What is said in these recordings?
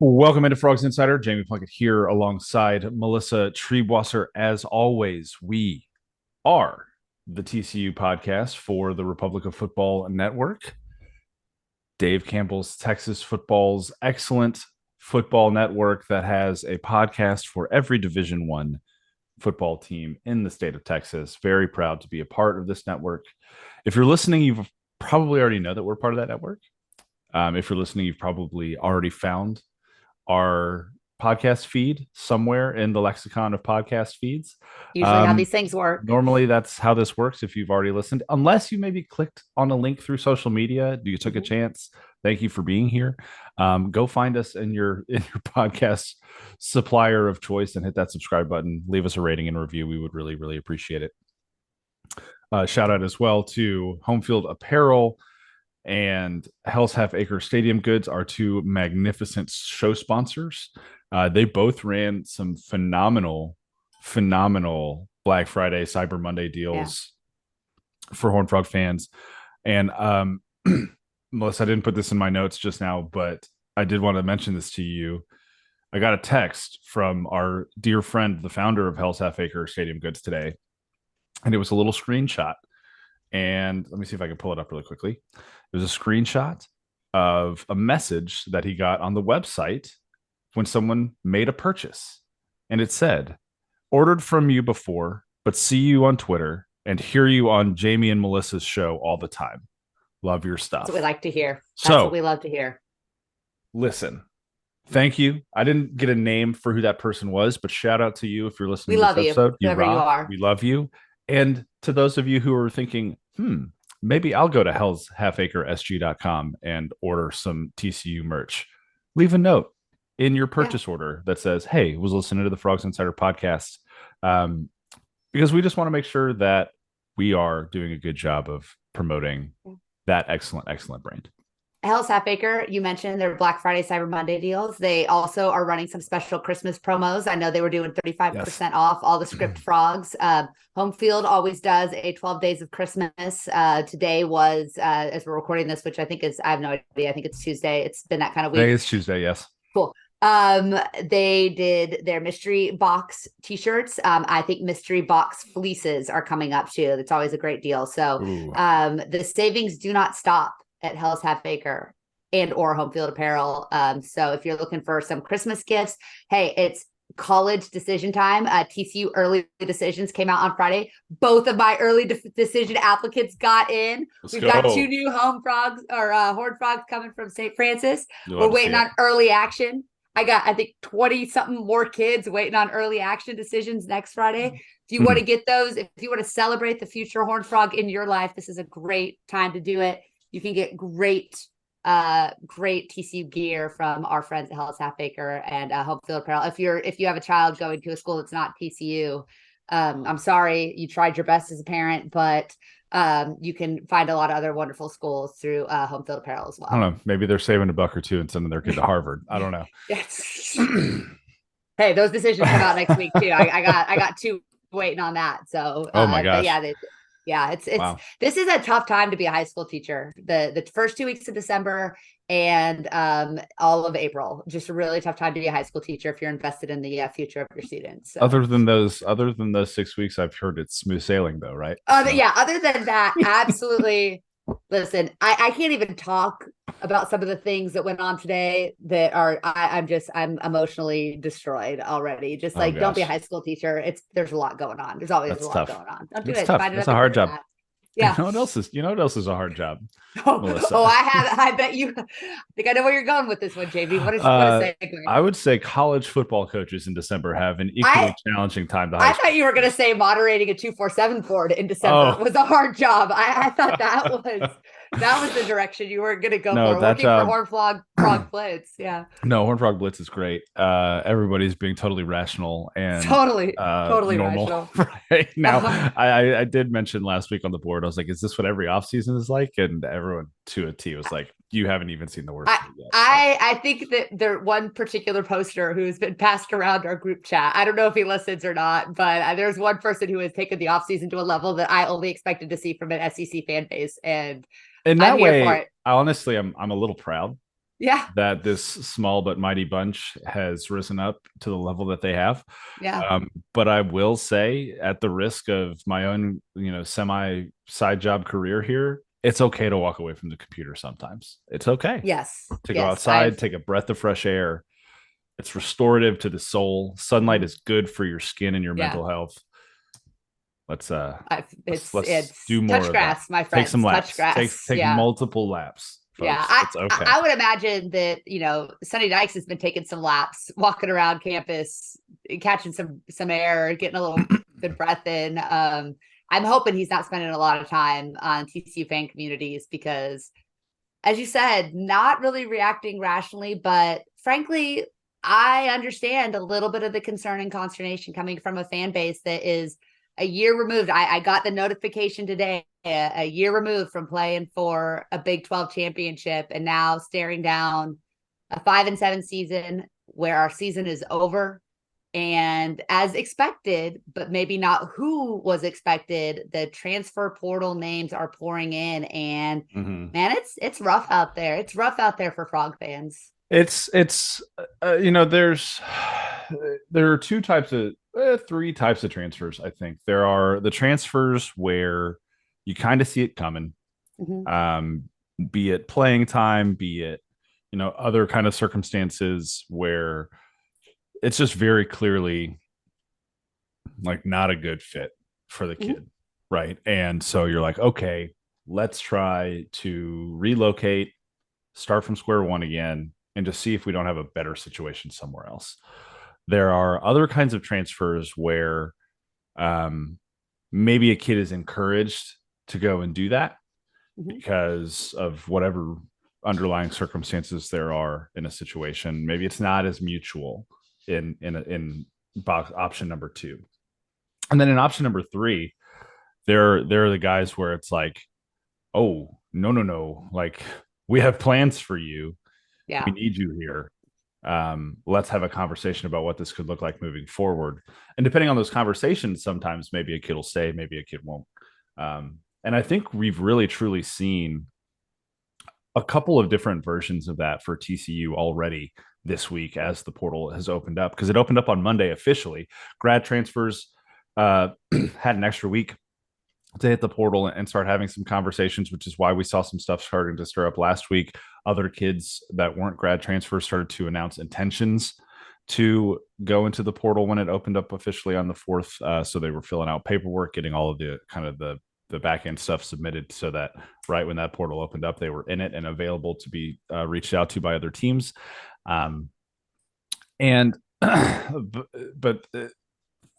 Welcome into Frogs Insider. Jamie Plunkett here alongside Melissa Treebwasser. As always, we are the TCU podcast for the Republic of Football Network. Dave Campbell's Texas Football's excellent football network that has a podcast for every Division I football team in the state of Texas. Very proud to be a part of this network. If you're listening, you've probably already know that we're part of that network. If you're listening, you've probably already found our podcast feed somewhere in the lexicon of podcast feeds. Usually how these things work. Normally, that's how this works if you've already listened, unless you maybe clicked on a link through social media. You took a chance. Thank you for being here. Go find us in your podcast supplier of choice and hit that subscribe button. Leave us a rating and review. We would really, really appreciate it. Shout out as well to Home Field Apparel and Hell's Half Acre Stadium Goods, are two magnificent show sponsors. They both ran some phenomenal Black Friday, Cyber Monday deals for Horned Frog fans. And Melissa, I didn't put this in my notes just now, but I did want to mention this to you. I got a text from our dear friend, the founder of Hell's Half Acre Stadium Goods today, and it was a little screenshot. And let me see if I can pull it up really quickly. It was a screenshot of a message that he got on the website when someone made a purchase. And it said, ordered from you before, but see you on Twitter and hear you on Jamie and Melissa's show all the time. Love your stuff. That's what we like to hear. That's what we love to hear. Listen, thank you. I didn't get a name for who that person was, but shout out to you if you're listening to this episode. Whoever you are. We love you. And to those of you who are thinking, maybe I'll go to hellshalfacresg.com and order some TCU merch, leave a note in your purchase order that says, hey, was listening to the Frogs Insider podcast. Because we just want to make sure that we are doing a good job of promoting that excellent brand. Hell's Half Acre, you mentioned their Black Friday, Cyber Monday deals. They also are running some special Christmas promos. I know they were doing 35% off all the script frogs. Home Field always does a 12 days of Christmas. Today was, as we're recording this, which I think is, I have no idea. I think it's Tuesday. It's been that kind of week. Today is Tuesday, yes. Cool. They did their mystery box t-shirts. I think mystery box fleeces are coming up too. That's always a great deal. So the savings do not stop at Hell's Half Acre and or Home Field Apparel. So if you're looking for some Christmas gifts, hey, it's college decision time. TCU early decisions came out on Friday. Both of my early decision applicants got in. We've got two new Horned Frogs coming from St. Francis. We're waiting on early action. I got, I think, 20 something more kids waiting on early action decisions next Friday. If you want to get those, if you want to celebrate the future Horned Frog in your life, this is a great time to do it. You can get great TCU gear from our friends at Hell's Half Acre and Home Field Apparel. If you have a child going to a school that's not TCU, I'm sorry, you tried your best as a parent, but you can find a lot of other wonderful schools through Home Field Apparel as well. I don't know. Maybe they're saving $1 or $2 and sending their kid to Harvard. I don't know. Yes. Hey, those decisions come out next week too. I got two waiting on that. So oh my gosh. It's wow. This is a tough time to be a high school teacher. The first 2 weeks of December and all of April, just a really tough time to be a high school teacher if you're invested in the future of your students. So. Other than those 6 weeks, I've heard it's smooth sailing though, right? Other than that, absolutely. Listen, I can't even talk about some of the things that went on today that are I'm emotionally destroyed already. Just like, don't be a high school teacher. There's a lot going on. There's always a lot going on. Don't do it. Tough. It's a hard job. Yeah. You know what else is a hard job? I bet you. I think I know where you're going with this one, JV. What is I would say college football coaches in December have an equally challenging time. I thought you were going to say moderating a 247 board in December was a hard job. I thought that was the direction you were going to go for. Working for Horned Frog Blitz. Yeah. No, Horned Frog Blitz is great. Everybody's being totally rational and totally normal. Rational. Right now, I did mention last week on the board, I was like, is this what every offseason is like? And everyone to a T was like, you haven't even seen the worst yet. I think that there one particular poster who's been passed around our group chat. I don't know if he listens or not, but there's one person who has taken the offseason to a level that I only expected to see from an SEC fan base. And in that way, I honestly, I'm a little proud. Yeah. that this small but mighty bunch has risen up to the level that they have. Yeah. But I will say, at the risk of my own, semi side job career here, it's okay to walk away from the computer sometimes. It's okay Yes. to go Yes. outside, take a breath of fresh air. It's restorative to the soul. Sunlight is good for your skin and your Yeah. mental health. Let's let's It's do more touch of that. grass, my Take some friends. Touch laps. Take grass. take Yeah. multiple laps, Yeah. folks. It's okay. I would imagine that, Sonny Dykes has been taking some laps, walking around campus, catching some air, getting a little good breath in. I'm hoping he's not spending a lot of time on TCU fan communities because, as you said, not really reacting rationally, but frankly, I understand a little bit of the concern and consternation coming from a fan base that is a year removed. I got the notification today, a year removed from playing for a Big 12 championship, and now staring down a 5-7 season where our season is over. And as expected, but maybe not who was expected, the transfer portal names are pouring in, and man, it's rough out there. It's rough out there for Frog fans. It's there are three types of transfers. I think there are the transfers where you kind of see it coming, um, be it playing time, be it other kind of circumstances where it's just very clearly like not a good fit for the kid, right? And so you're like, okay, let's try to relocate, start from square one again, and just see if we don't have a better situation somewhere else. There are other kinds of transfers where maybe a kid is encouraged to go and do that because of whatever underlying circumstances there are in a situation. Maybe it's not as mutual in box option number two. And then in option number three, there are the guys where it's like, oh, no, like we have plans for you. Yeah. We need you here. Let's have a conversation about what this could look like moving forward. And depending on those conversations, sometimes maybe a kid will stay, maybe a kid won't. And I think we've really truly seen a couple of different versions of that for TCU already this week as the portal has opened up, because it opened up on Monday officially. Grad transfers had an extra week to hit the portal and start having some conversations, which is why we saw some stuff starting to stir up last week. Other kids that weren't grad transfers started to announce intentions to go into the portal when it opened up officially on the 4th. So they were filling out paperwork, getting all of the kind of the back end stuff submitted so that right when that portal opened up, they were in it and available to be reached out to by other teams. And but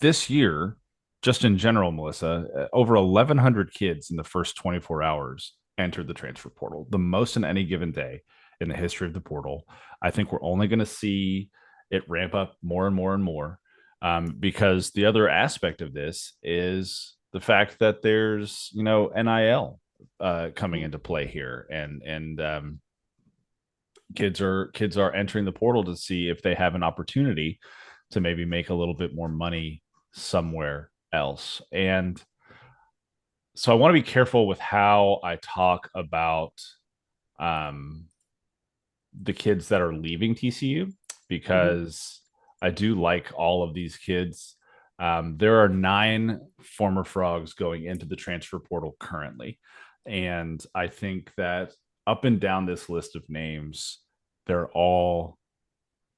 this year, just in general, Melissa, over 1,100 kids in the first 24 hours entered the transfer portal, the most in any given day in the history of the portal. I think we're only going to see it ramp up more and more and more, because the other aspect of this is the fact that there's NIL coming into play here, and kids are entering the portal to see if they have an opportunity to maybe make a little bit more money somewhere else. And so I want to be careful with how I talk about the kids that are leaving TCU, because I do like all of these kids. There are 9 former Frogs going into the transfer portal currently. And I think that up and down this list of names, they're all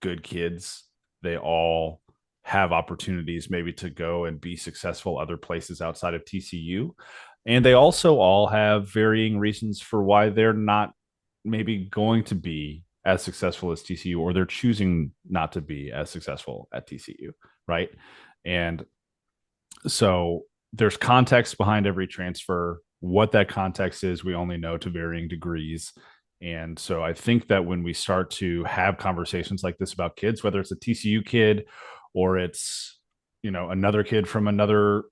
good kids. They all have opportunities maybe to go and be successful other places outside of TCU. And they also all have varying reasons for why they're not maybe going to be as successful as TCU, or they're choosing not to be as successful at TCU, right? And so there's context behind every transfer. What that context is, we only know to varying degrees. And so I think that when we start to have conversations like this about kids, whether it's a TCU kid or it's, another kid from another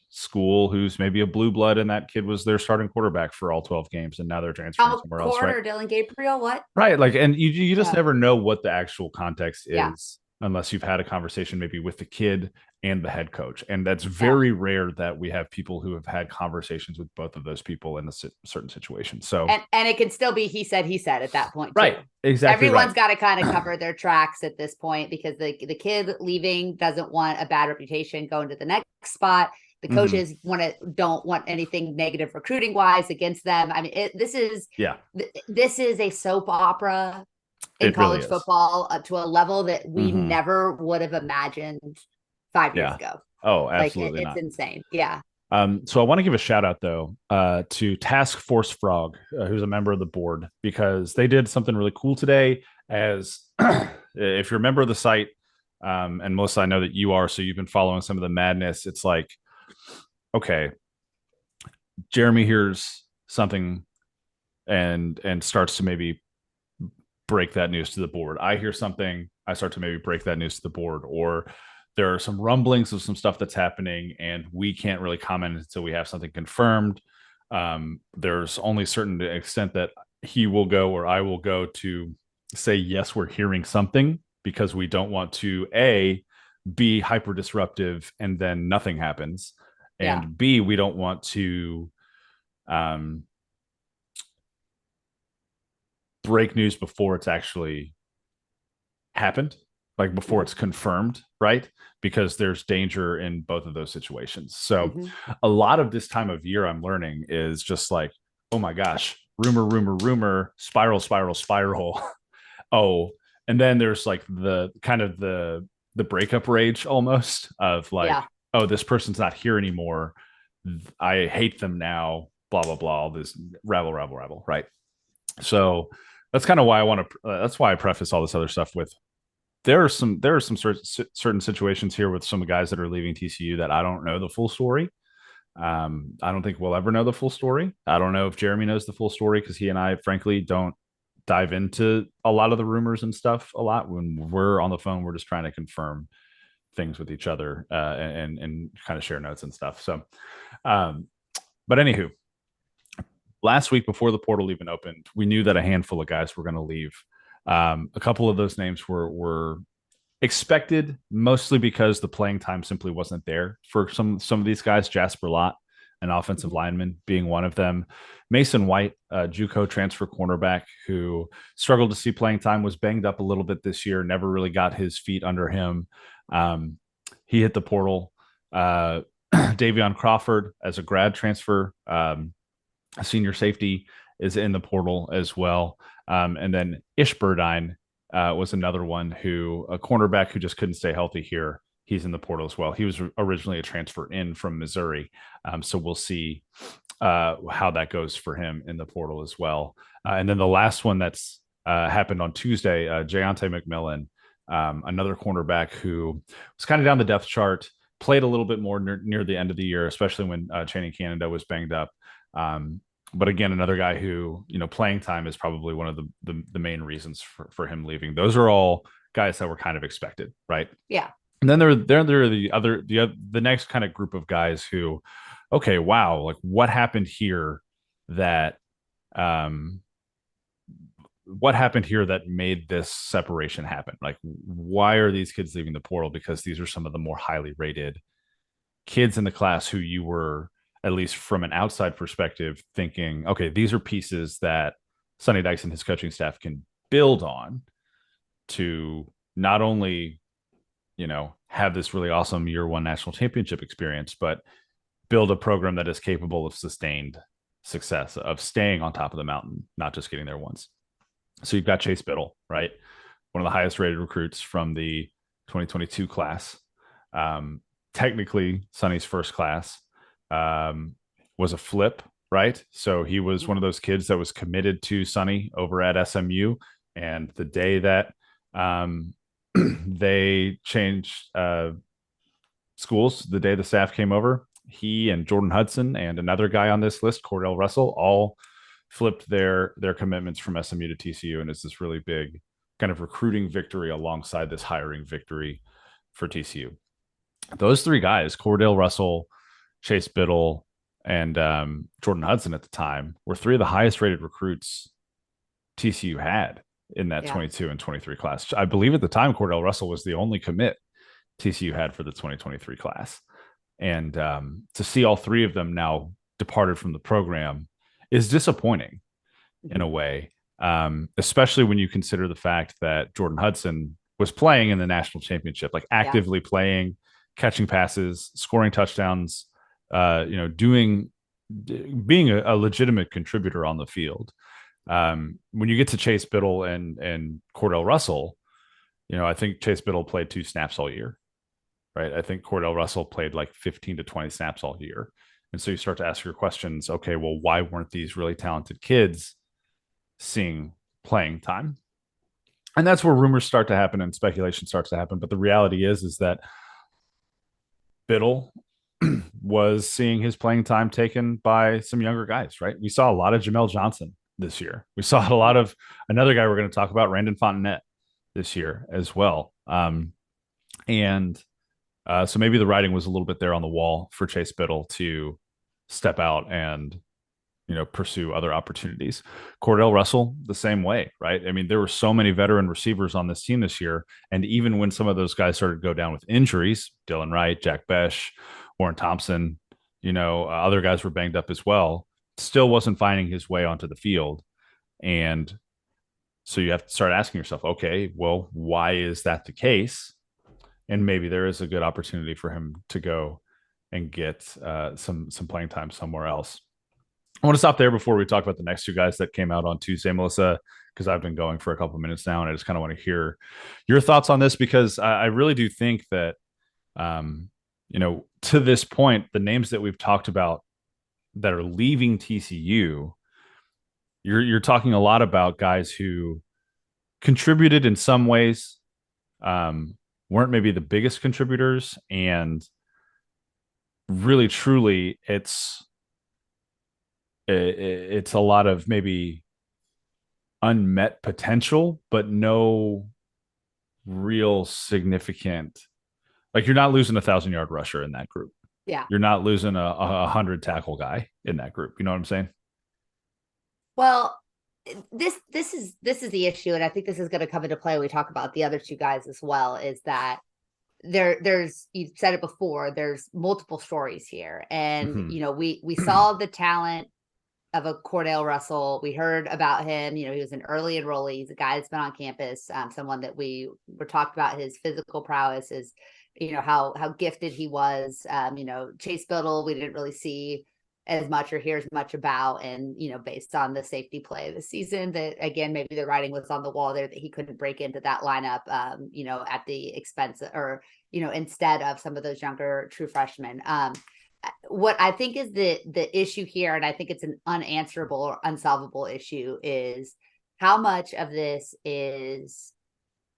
school who's maybe a blue blood, and that kid was their starting quarterback for all 12 games and now they're transferring somewhere else, right? Or Dylan Gabriel, what? Right. Like, and you just never know what the actual context is unless you've had a conversation maybe with the kid and the head coach. And that's very rare that we have people who have had conversations with both of those people in a certain situation. So, and it can still be he said at that point, right? too. Exactly. Everyone's got to kind of cover their tracks at this point, because the kid leaving doesn't want a bad reputation going to the next spot. The coaches don't want anything negative recruiting wise against them. I mean, this is a soap opera in college football to a level that we never would have imagined 5 years ago. Oh, absolutely. It's insane. Yeah. So I want to give a shout out though to Task Force Frog, who's a member of the board, because they did something really cool today. As if you're a member of the site, and Melissa, I know that you are, so you've been following some of the madness. It's like, okay, Jeremy hears something and starts to maybe break that news to the board. I hear something, I start to maybe break that news to the board, or there are some rumblings of some stuff that's happening and we can't really comment until we have something confirmed. There's only a certain extent that he will go or I will go to say, yes, we're hearing something, because we don't want to be hyper disruptive and then nothing happens. And B, we don't want to break news before it's actually happened, like before it's confirmed, right? Because there's danger in both of those situations. So a lot of this time of year I'm learning is just like, oh my gosh, rumor, spiral. Oh, and then there's like the kind of the breakup rage almost of like, oh, this person's not here anymore. I hate them now, blah, blah, blah, all this rabble, right? So that's kind of why that's why I preface all this other stuff with, there are some certain situations here with some guys that are leaving TCU that I don't know the full story. I don't think we'll ever know the full story. I don't know if Jeremy knows the full story, because he and I, frankly, don't dive into a lot of the rumors and stuff a lot. When we're on the phone, we're just trying to confirm things with each other and kind of share notes and stuff. So, but anywho, last week before the portal even opened, we knew that a handful of guys were going to leave. A couple of those names were expected, mostly because the playing time simply wasn't there for some of these guys. Jasper Lott, an offensive lineman, being one of them. Mason White, JUCO transfer cornerback who struggled to see playing time, was banged up a little bit this year, never really got his feet under him. He hit the portal. Davion Crawford, as a grad transfer, a senior safety, is in the portal as well. And then Ish Burdine was another one a cornerback who just couldn't stay healthy here. He's in the portal as well. He was originally a transfer in from Missouri. So we'll see how that goes for him in the portal as well. And then the last one that's happened on Tuesday, Jayante McMillan, another cornerback who was kind of down the depth chart, played a little bit more near the end of the year, especially when Channing Canada was banged up. But again, another guy who, playing time is probably one of the main reasons for him leaving. Those are all guys that were kind of expected, right? Yeah. And then there are the next kind of group of guys who, okay, wow, like what happened here that made this separation happen? Like, why are these kids leaving the portal? Because these are some of the more highly rated kids in the class who you were, at least from an outside perspective, thinking, okay, these are pieces that Sonny Dykes and his coaching staff can build on to not only, have this really awesome year one national championship experience, but build a program that is capable of sustained success, of staying on top of the mountain, not just getting there once. So you've got Chace Biddle, right? One of the highest rated recruits from the 2022 class. Technically, Sonny's first class. Was a flip, right? So he was one of those kids that was committed to Sonny over at SMU. And the day that they changed schools, the day the staff came over, he and Jordan Hudson and another guy on this list, Cordale Russell, all flipped their commitments from SMU to TCU. And it's this really big kind of recruiting victory alongside this hiring victory for TCU. Those three guys, Cordale Russell, Chace Biddle, and Jordan Hudson at the time, were three of the highest rated recruits TCU had in that 22 and 23 class. I believe at the time, Cordale Russell was the only commit TCU had for the 2023 class. And to see all three of them now departed from the program is disappointing in a way, especially when you consider the fact that Jordan Hudson was playing in the national championship, like actively playing, catching passes, scoring touchdowns, being a legitimate contributor on the field. When you get to Chace Biddle and Cordale Russell, I think Chace Biddle played 2 snaps all year, right? I think Cordale Russell played like 15 to 20 snaps all year. And so you start to ask your questions, okay, well, why weren't these really talented kids seeing playing time? And that's where rumors start to happen and speculation starts to happen. But the reality is that Biddle was seeing his playing time taken by some younger guys, right? We saw a lot of Jamel Johnson this year. We saw a lot of another guy we're going to talk about, Randon Fontenette, this year as well. So maybe the writing was a little bit there on the wall for Chace Biddle to step out and pursue other opportunities. Cordale Russell, the same way, right? I mean, there were so many veteran receivers on this team this year. And even when some of those guys started to go down with injuries, Dylan Wright, Jack Besh, Warren Thompson, other guys were banged up as well, still wasn't finding his way onto the field. And so you have to start asking yourself, okay, well, why is that the case? And maybe there is a good opportunity for him to go and get some playing time somewhere else. I want to stop there before we talk about the next 2 guys that came out on Tuesday, Melissa, because I've been going for a couple of minutes now, and I just kind of want to hear your thoughts on this, because I really do think that, to this point, the names that we've talked about that are leaving TCU, you're talking a lot about guys who contributed in some ways, weren't maybe the biggest contributors, and really, truly, it's a lot of maybe unmet potential, but no real significant, like you're not losing 1,000-yard rusher in that group. Yeah. You're not losing a 100 tackle guy in that group. You know what I'm saying? Well, this is the issue. And I think this is going to come into play when we talk about the other 2 guys as well, is that there's, you've said it before, there's multiple stories here. And, we saw the talent of a Cordale Russell. We heard about him. He was an early enrollee. He's a guy that's been on campus, someone that we were talked about his physical prowess, is, how gifted he was. Chace Biddle, we didn't really see as much or hear as much about. And, based on the safety play this season, that again, maybe the writing was on the wall there that he couldn't break into that lineup, at the expense or, instead of some of those younger true freshmen. What I think is the issue here, and I think it's an unanswerable or unsolvable issue, is how much of this is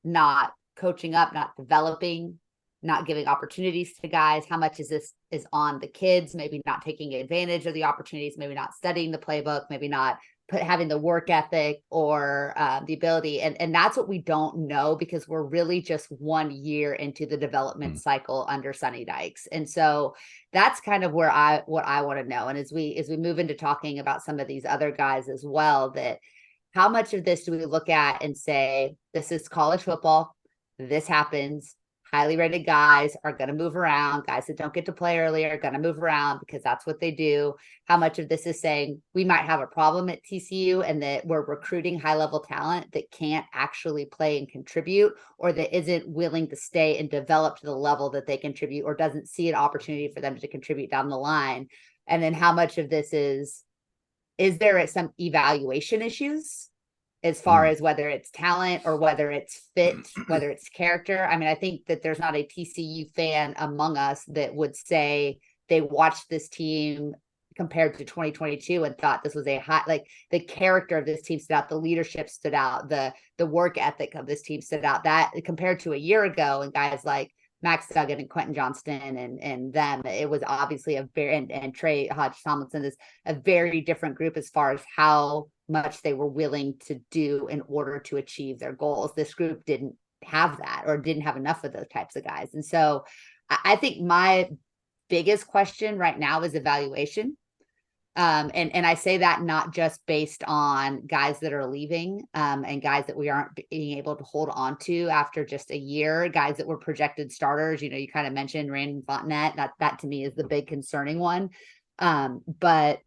not coaching up, not developing, not giving opportunities to guys. How much is this is on the kids, maybe not taking advantage of the opportunities, maybe not studying the playbook, maybe not having the work ethic or the ability. And that's what we don't know, because we're really just 1 year into the development cycle under Sonny Dykes. And so that's kind of what I want to know. And as we move into talking about some of these other guys as well, that how much of this do we look at and say, this is college football, this happens, highly rated guys are going to move around. Guys that don't get to play earlier are going to move around because that's what they do. How much of this is saying we might have a problem at TCU and that we're recruiting high level talent that can't actually play and contribute, or that isn't willing to stay and develop to the level that they contribute, or doesn't see an opportunity for them to contribute down the line? And then how much of this is there some evaluation issues as far as whether it's talent or whether it's fit, whether it's character? I mean, I think that there's not a TCU fan among us that would say they watched this team compared to 2022 and thought this was a high, like the character of this team stood out, the leadership stood out, the work ethic of this team stood out. That compared to a year ago, and guys like Max Duggan and Quentin Johnston and them, it was obviously a very, and Trey Hodge Tomlinson is a very different group as far as how much they were willing to do in order to achieve their goals. This group didn't have that, or didn't have enough of those types of guys. And so I think my biggest question right now is evaluation. And I say that not just based on guys that are leaving, and guys that we aren't being able to hold on to after just a year, guys that were projected starters. You kind of mentioned Randon Fontenette. That to me is the big concerning one. But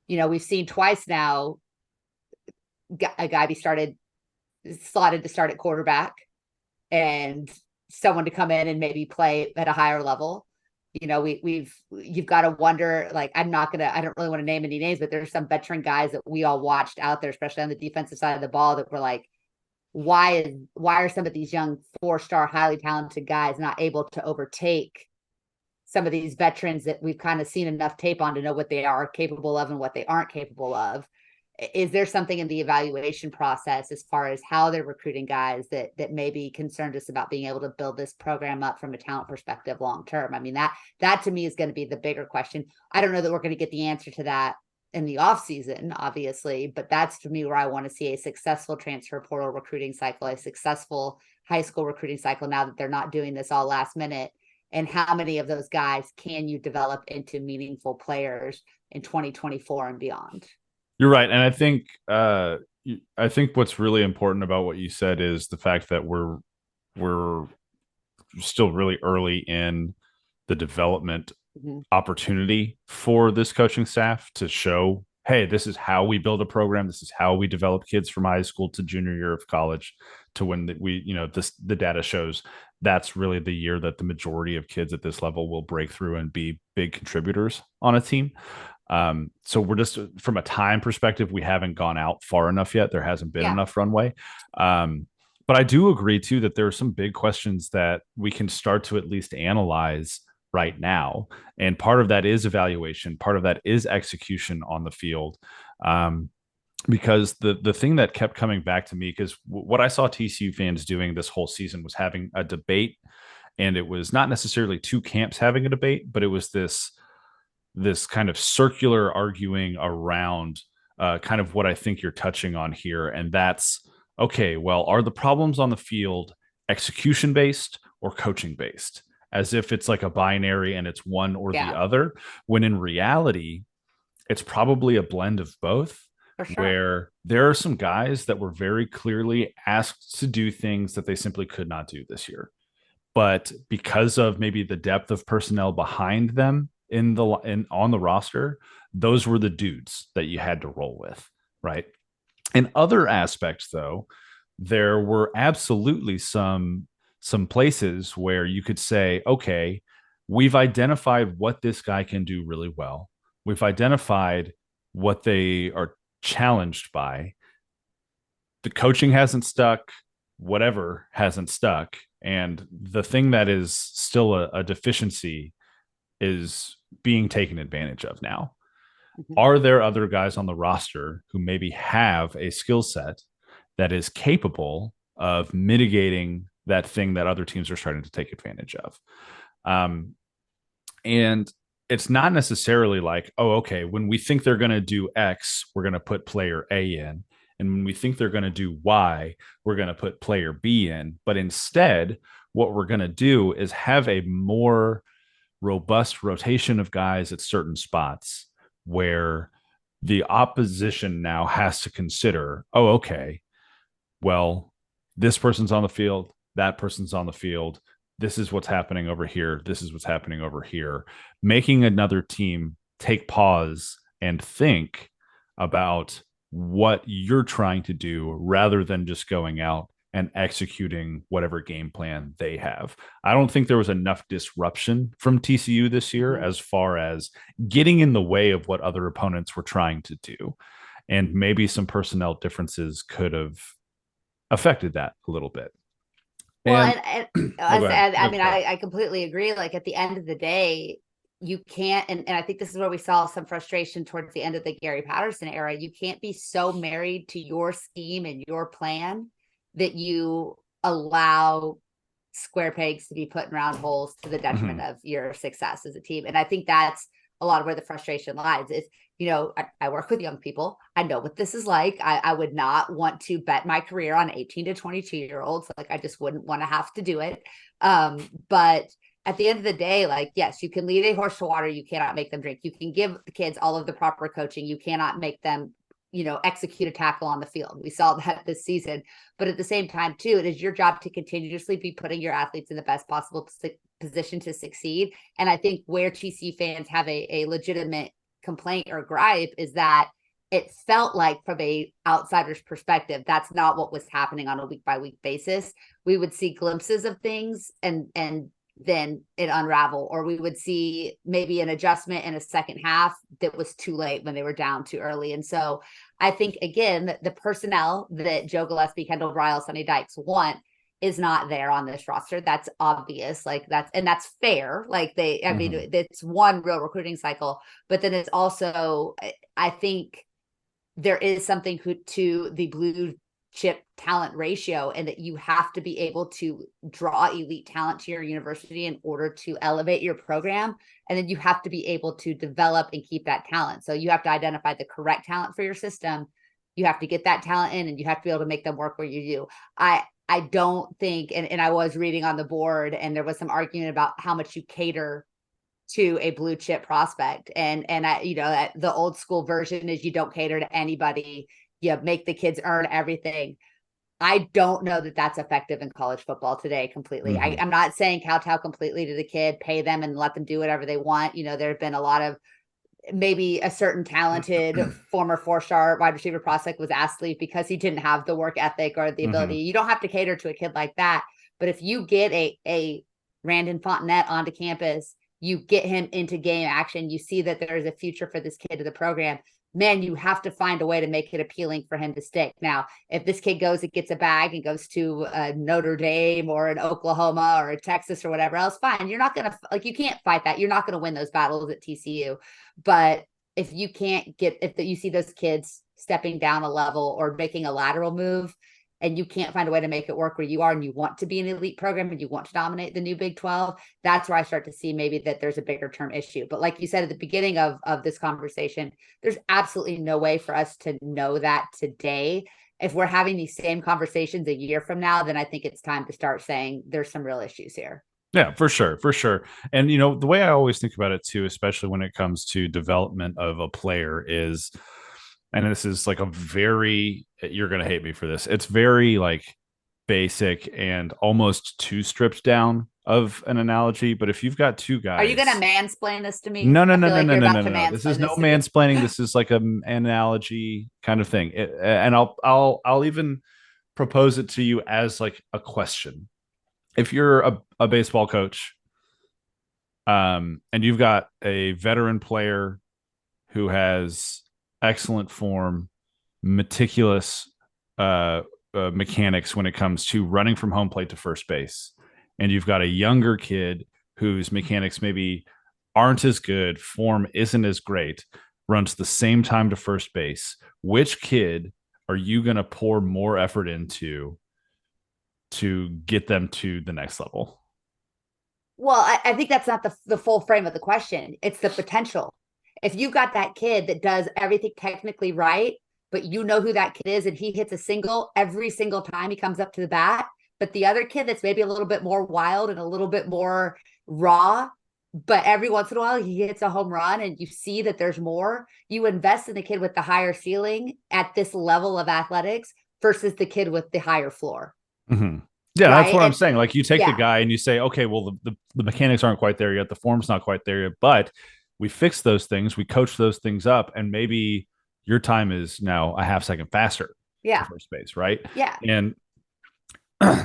we've seen twice now a guy be slotted to start at quarterback, and someone to come in and maybe play at a higher level. You've got to wonder, like, I don't really want to name any names, but there's some veteran guys that we all watched out there, especially on the defensive side of the ball, that were like, why are some of these young 4-star, highly talented guys not able to overtake some of these veterans that we've kind of seen enough tape on to know what they are capable of and what they aren't capable of? Is there something in the evaluation process as far as how they're recruiting guys that maybe concerned us about being able to build this program up from a talent perspective long term? I mean, that to me is going to be the bigger question. I don't know that we're going to get the answer to that in the off season, obviously, but that's to me where I want to see a successful transfer portal recruiting cycle, a successful high school recruiting cycle, now that they're not doing this all last minute. And how many of those guys can you develop into meaningful players in 2024 and beyond? You're right. And I think what's really important about what you said is the fact that we're still really early in the development opportunity for this coaching staff to show, hey, this is how we build a program. This is how we develop kids from high school to junior year of college, to when the data shows that's really the year that the majority of kids at this level will break through and be big contributors on a team. So we're just, from a time perspective, we haven't gone out far enough yet. There hasn't been enough runway. But I do agree too that there are some big questions that we can start to at least analyze right now. And part of that is evaluation. Part of that is execution on the field. Because the thing that kept coming back to me, because what I saw TCU fans doing this whole season was having a debate, and it was not necessarily two camps having a debate, but it was this kind of circular arguing around kind of what I think you're touching on here. And that's, okay, well, are the problems on the field execution based or coaching based? As if it's like a binary and it's one or the other, when in reality, it's probably a blend of both. For sure. Where there are some guys that were very clearly asked to do things that they simply could not do this year. But because of maybe the depth of personnel behind them on the roster, those were the dudes that you had to roll with, right? In other aspects, though, there were absolutely some places where you could say, okay, we've identified what this guy can do really well. We've identified what they are challenged by. The coaching hasn't stuck, whatever hasn't stuck. And the thing that is still a deficiency is being taken advantage of now. Are there other guys on the roster who maybe have a skill set that is capable of mitigating that thing that other teams are starting to take advantage of? And it's not necessarily like, oh, okay, when we think they're going to do X, we're going to put player A in. And when we think they're going to do Y, we're going to put player B in. But instead, what we're going to do is have a more robust rotation of guys at certain spots where the opposition now has to consider, oh, okay, well, this person's on the field, that person's on the field, this is what's happening over here, this is what's happening over here, making another team take pause and think about what you're trying to do rather than just going out and executing whatever game plan they have. I don't think there was enough disruption from TCU this year as far as getting in the way of what other opponents were trying to do. And maybe some personnel differences could have affected that a little bit. Well, I completely agree. Like, at the end of the day, you can't, and I think this is where we saw some frustration towards the end of the Gary Patterson era. You can't be so married to your scheme and your plan that you allow square pegs to be put in round holes to the detriment of your success as a team. And I think that's a lot of where the frustration lies. Is, I work with young people. I know what this is like. I would not want to bet my career on 18 to 22-year-olds. Like, I just wouldn't want to have to do it. But at the end of the day, like, yes, you can lead a horse to water. You cannot make them drink. You can give the kids all of the proper coaching. You cannot make them, execute a tackle on the field. We saw that this season. But at the same time, too, it is your job to continuously be putting your athletes in the best possible position to succeed. And I think where TCU fans have a legitimate complaint or gripe is that it felt like, from a outsider's perspective, that's not what was happening on a week by week basis. We would see glimpses of things and then it unravel, or we would see maybe an adjustment in a second half that was too late when they were down too early. And so I think, again, the personnel that Joe Gillespie, Kendall Briles, Sonny Dykes want is not there on this roster. That's obvious. Like, that's fair. Like, I mean, it's one real recruiting cycle, but then it's also, I think there is something to the blue chip talent ratio, and that you have to be able to draw elite talent to your university in order to elevate your program. And then you have to be able to develop and keep that talent. So you have to identify the correct talent for your system. You have to get that talent in, and you have to be able to make them work where you do. I don't think, and I was reading on the board, and there was some argument about how much you cater to a blue chip prospect. And the old school version is you don't cater to anybody. You make the kids earn everything. I don't know that that's effective in college football today completely. I'm not saying kowtow completely to the kid, pay them and let them do whatever they want. There have been a lot of, maybe a certain talented former 4-star wide receiver prospect was asked to leave because he didn't have the work ethic or the ability. You don't have to cater to a kid like that. But if you get a Randon Fontenette onto campus, you get him into game action, you see that there's a future for this kid to the program, man, you have to find a way to make it appealing for him to stick. Now, if this kid gets a bag and goes to Notre Dame or an Oklahoma or a Texas or whatever else, fine. You're not going to, you can't fight that. You're not going to win those battles at TCU. But if you can't if you see those kids stepping down a level or making a lateral move, and you can't find a way to make it work where you are, and you want to be an elite program and you want to dominate the new Big 12, that's where I start to see maybe that there's a bigger term issue. But like you said at the beginning of this conversation, there's absolutely no way for us to know that today. If we're having these same conversations a year from now, then I think it's time to start saying there's some real issues here. Yeah, for sure. For sure. And, the way I always think about it too, especially when it comes to development of a player is, and this is like you're going to hate me for this. It's very like basic and almost two strips down of an analogy. But if you've got two guys, are you going to mansplain this to me? No. This is no mansplaining. This is like an analogy kind of thing. And I'll even propose it to you as like a question. If you're a baseball coach, and you've got a veteran player who has excellent form, meticulous mechanics when it comes to running from home plate to first base, and you've got a younger kid whose mechanics maybe aren't as good, form isn't as great, runs the same time to first base, which kid are you going to pour more effort into to get them to the next level? Well, I think that's not the full frame of the question. It's the potential. If you've got that kid that does everything technically right, but you know who that kid is, and he hits a single every single time he comes up to the bat, but the other kid that's maybe a little bit more wild and a little bit more raw, but every once in a while he hits a home run and you see that there's more, you invest in the kid with the higher ceiling at this level of athletics versus the kid with the higher floor. Yeah, right? That's what I'm saying. Like, you take the guy and you say, okay, well, the mechanics aren't quite there yet. The form's not quite there yet, but we fix those things. We coach those things up, and maybe your time is now a half second faster. Yeah. First base, right? Yeah. And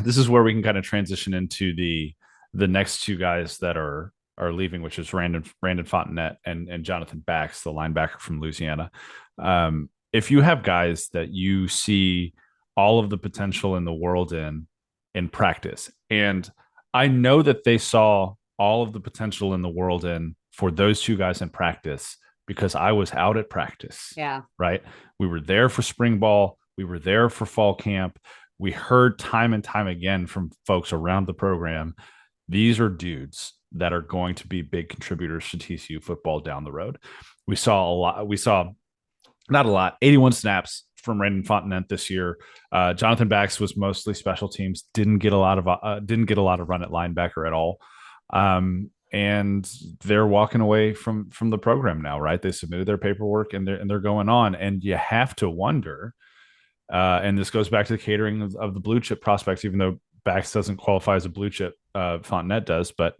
this is where we can kind of transition into the next two guys that are leaving, which is Randon Fontenette and Jonathan Bax, the linebacker from Louisiana. If you have guys that you see all of the potential in the world in practice, and I know that they saw all of the potential in the world for those two guys in practice, because I was out at practice. Yeah. Right. We were there for spring ball. We were there for fall camp. We heard time and time again from folks around the program, these are dudes that are going to be big contributors to TCU football down the road. We saw not a lot, 81 snaps from Randon Fontenette this year. Jonathan Bax was mostly special teams, didn't get a lot of run at linebacker at all. And they're walking away from the program now, right? They submitted their paperwork and they're going on. And you have to wonder, and this goes back to the catering of the blue chip prospects, even though Bax doesn't qualify as a blue chip, Fontenette does. But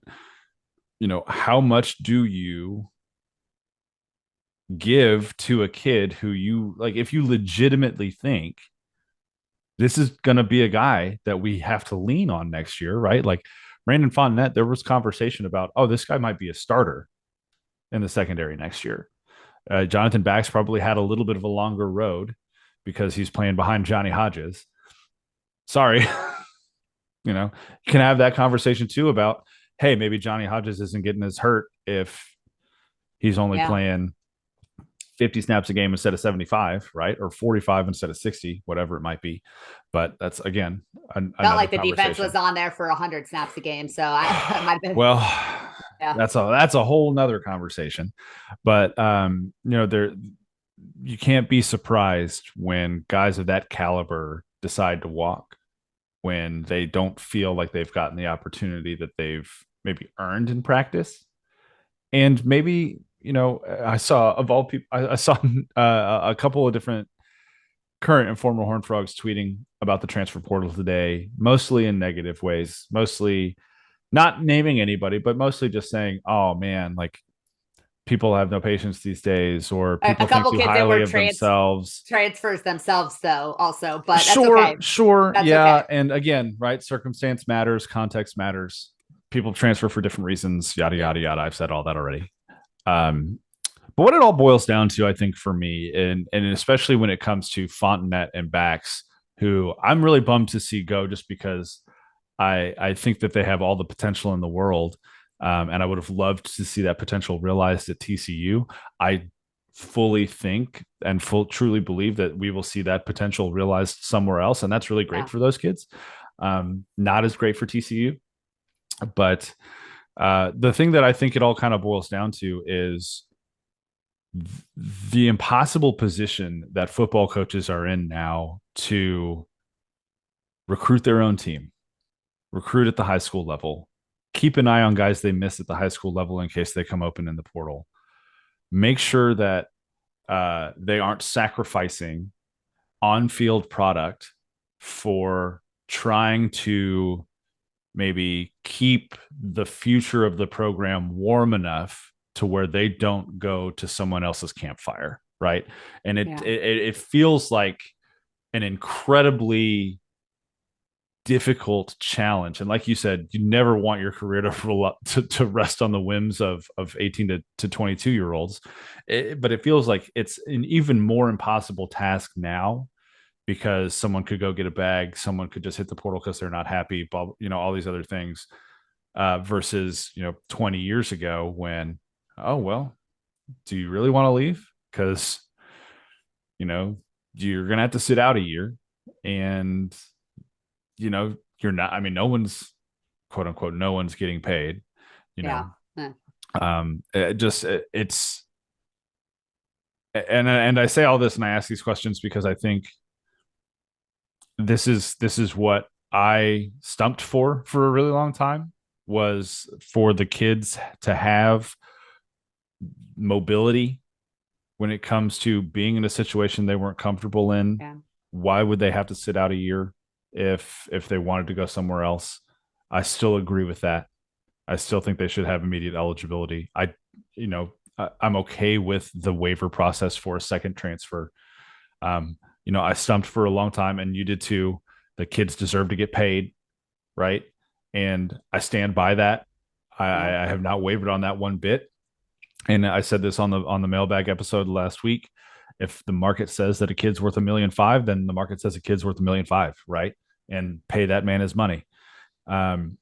how much do you give to a kid who you like, if you legitimately think this is going to be a guy that we have to lean on next year, right? Like Randon Fontenette, there was conversation about, oh, this guy might be a starter in the secondary next year. Jonathan Bax probably had a little bit of a longer road because he's playing behind Johnny Hodges. Sorry. You can have that conversation too about, hey, maybe Johnny Hodges isn't getting as hurt if he's only playing 50 snaps a game instead of 75, right? Or 45 instead of 60, whatever it might be. But that's, again, felt like the defense was on there for 100 snaps a game. So I might have been. Well, that's a whole nother conversation. But, you can't be surprised when guys of that caliber decide to walk, when they don't feel like they've gotten the opportunity that they've maybe earned in practice. And maybe, I saw, of all people, I saw a couple of different current and former Horned Frogs tweeting about the transfer portal today, mostly in negative ways, mostly not naming anybody, but mostly just saying, oh man, like people have no patience these days, or people a couple think too kids that highly were of themselves. Transfers themselves, though, also, but Sure, that's okay. Sure, that's yeah. Okay. And again, right, circumstance matters, context matters. People transfer for different reasons, yada, yada, yada. I've said all that already. But what it all boils down to, I think, for me, and especially when it comes to Fontenette and Bax, who I'm really bummed to see go, just because I think that they have all the potential in the world, and I would have loved to see that potential realized at TCU. I fully think and truly believe that we will see that potential realized somewhere else, and that's really great for those kids. Not as great for TCU, but the thing that I think it all kind of boils down to is the impossible position that football coaches are in now to recruit their own team, recruit at the high school level, keep an eye on guys they miss at the high school level in case they come open in the portal, make sure that they aren't sacrificing on-field product for trying to maybe keep the future of the program warm enough to where they don't go to someone else's campfire, right? And it feels like an incredibly difficult challenge. And like you said, you never want your career to rest on the whims of 18 to 22 year olds. But it feels like it's an even more impossible task now, because someone could go get a bag, someone could just hit the portal because they're not happy, all these other things, versus 20 years ago when, oh well, do you really want to leave? Because you're gonna have to sit out a year, and you're not. I mean, no one's, quote unquote, no one's getting paid. It's and I say all this and I ask these questions because I think this is what I stumped for a really long time, was for the kids to have mobility when it comes to being in a situation they weren't comfortable in. Why would they have to sit out a year if they wanted to go somewhere else? I still agree with that. I still think they should have immediate eligibility. I'm okay with the waiver process for a second transfer. I stumped for a long time, and you did too. The kids deserve to get paid, right? And I stand by that. I have not wavered on that one bit. And I said this on the mailbag episode last week. If the market says that a kid's worth $1.5 million, then the market says a kid's worth $1.5 million, right? And pay that man his money. And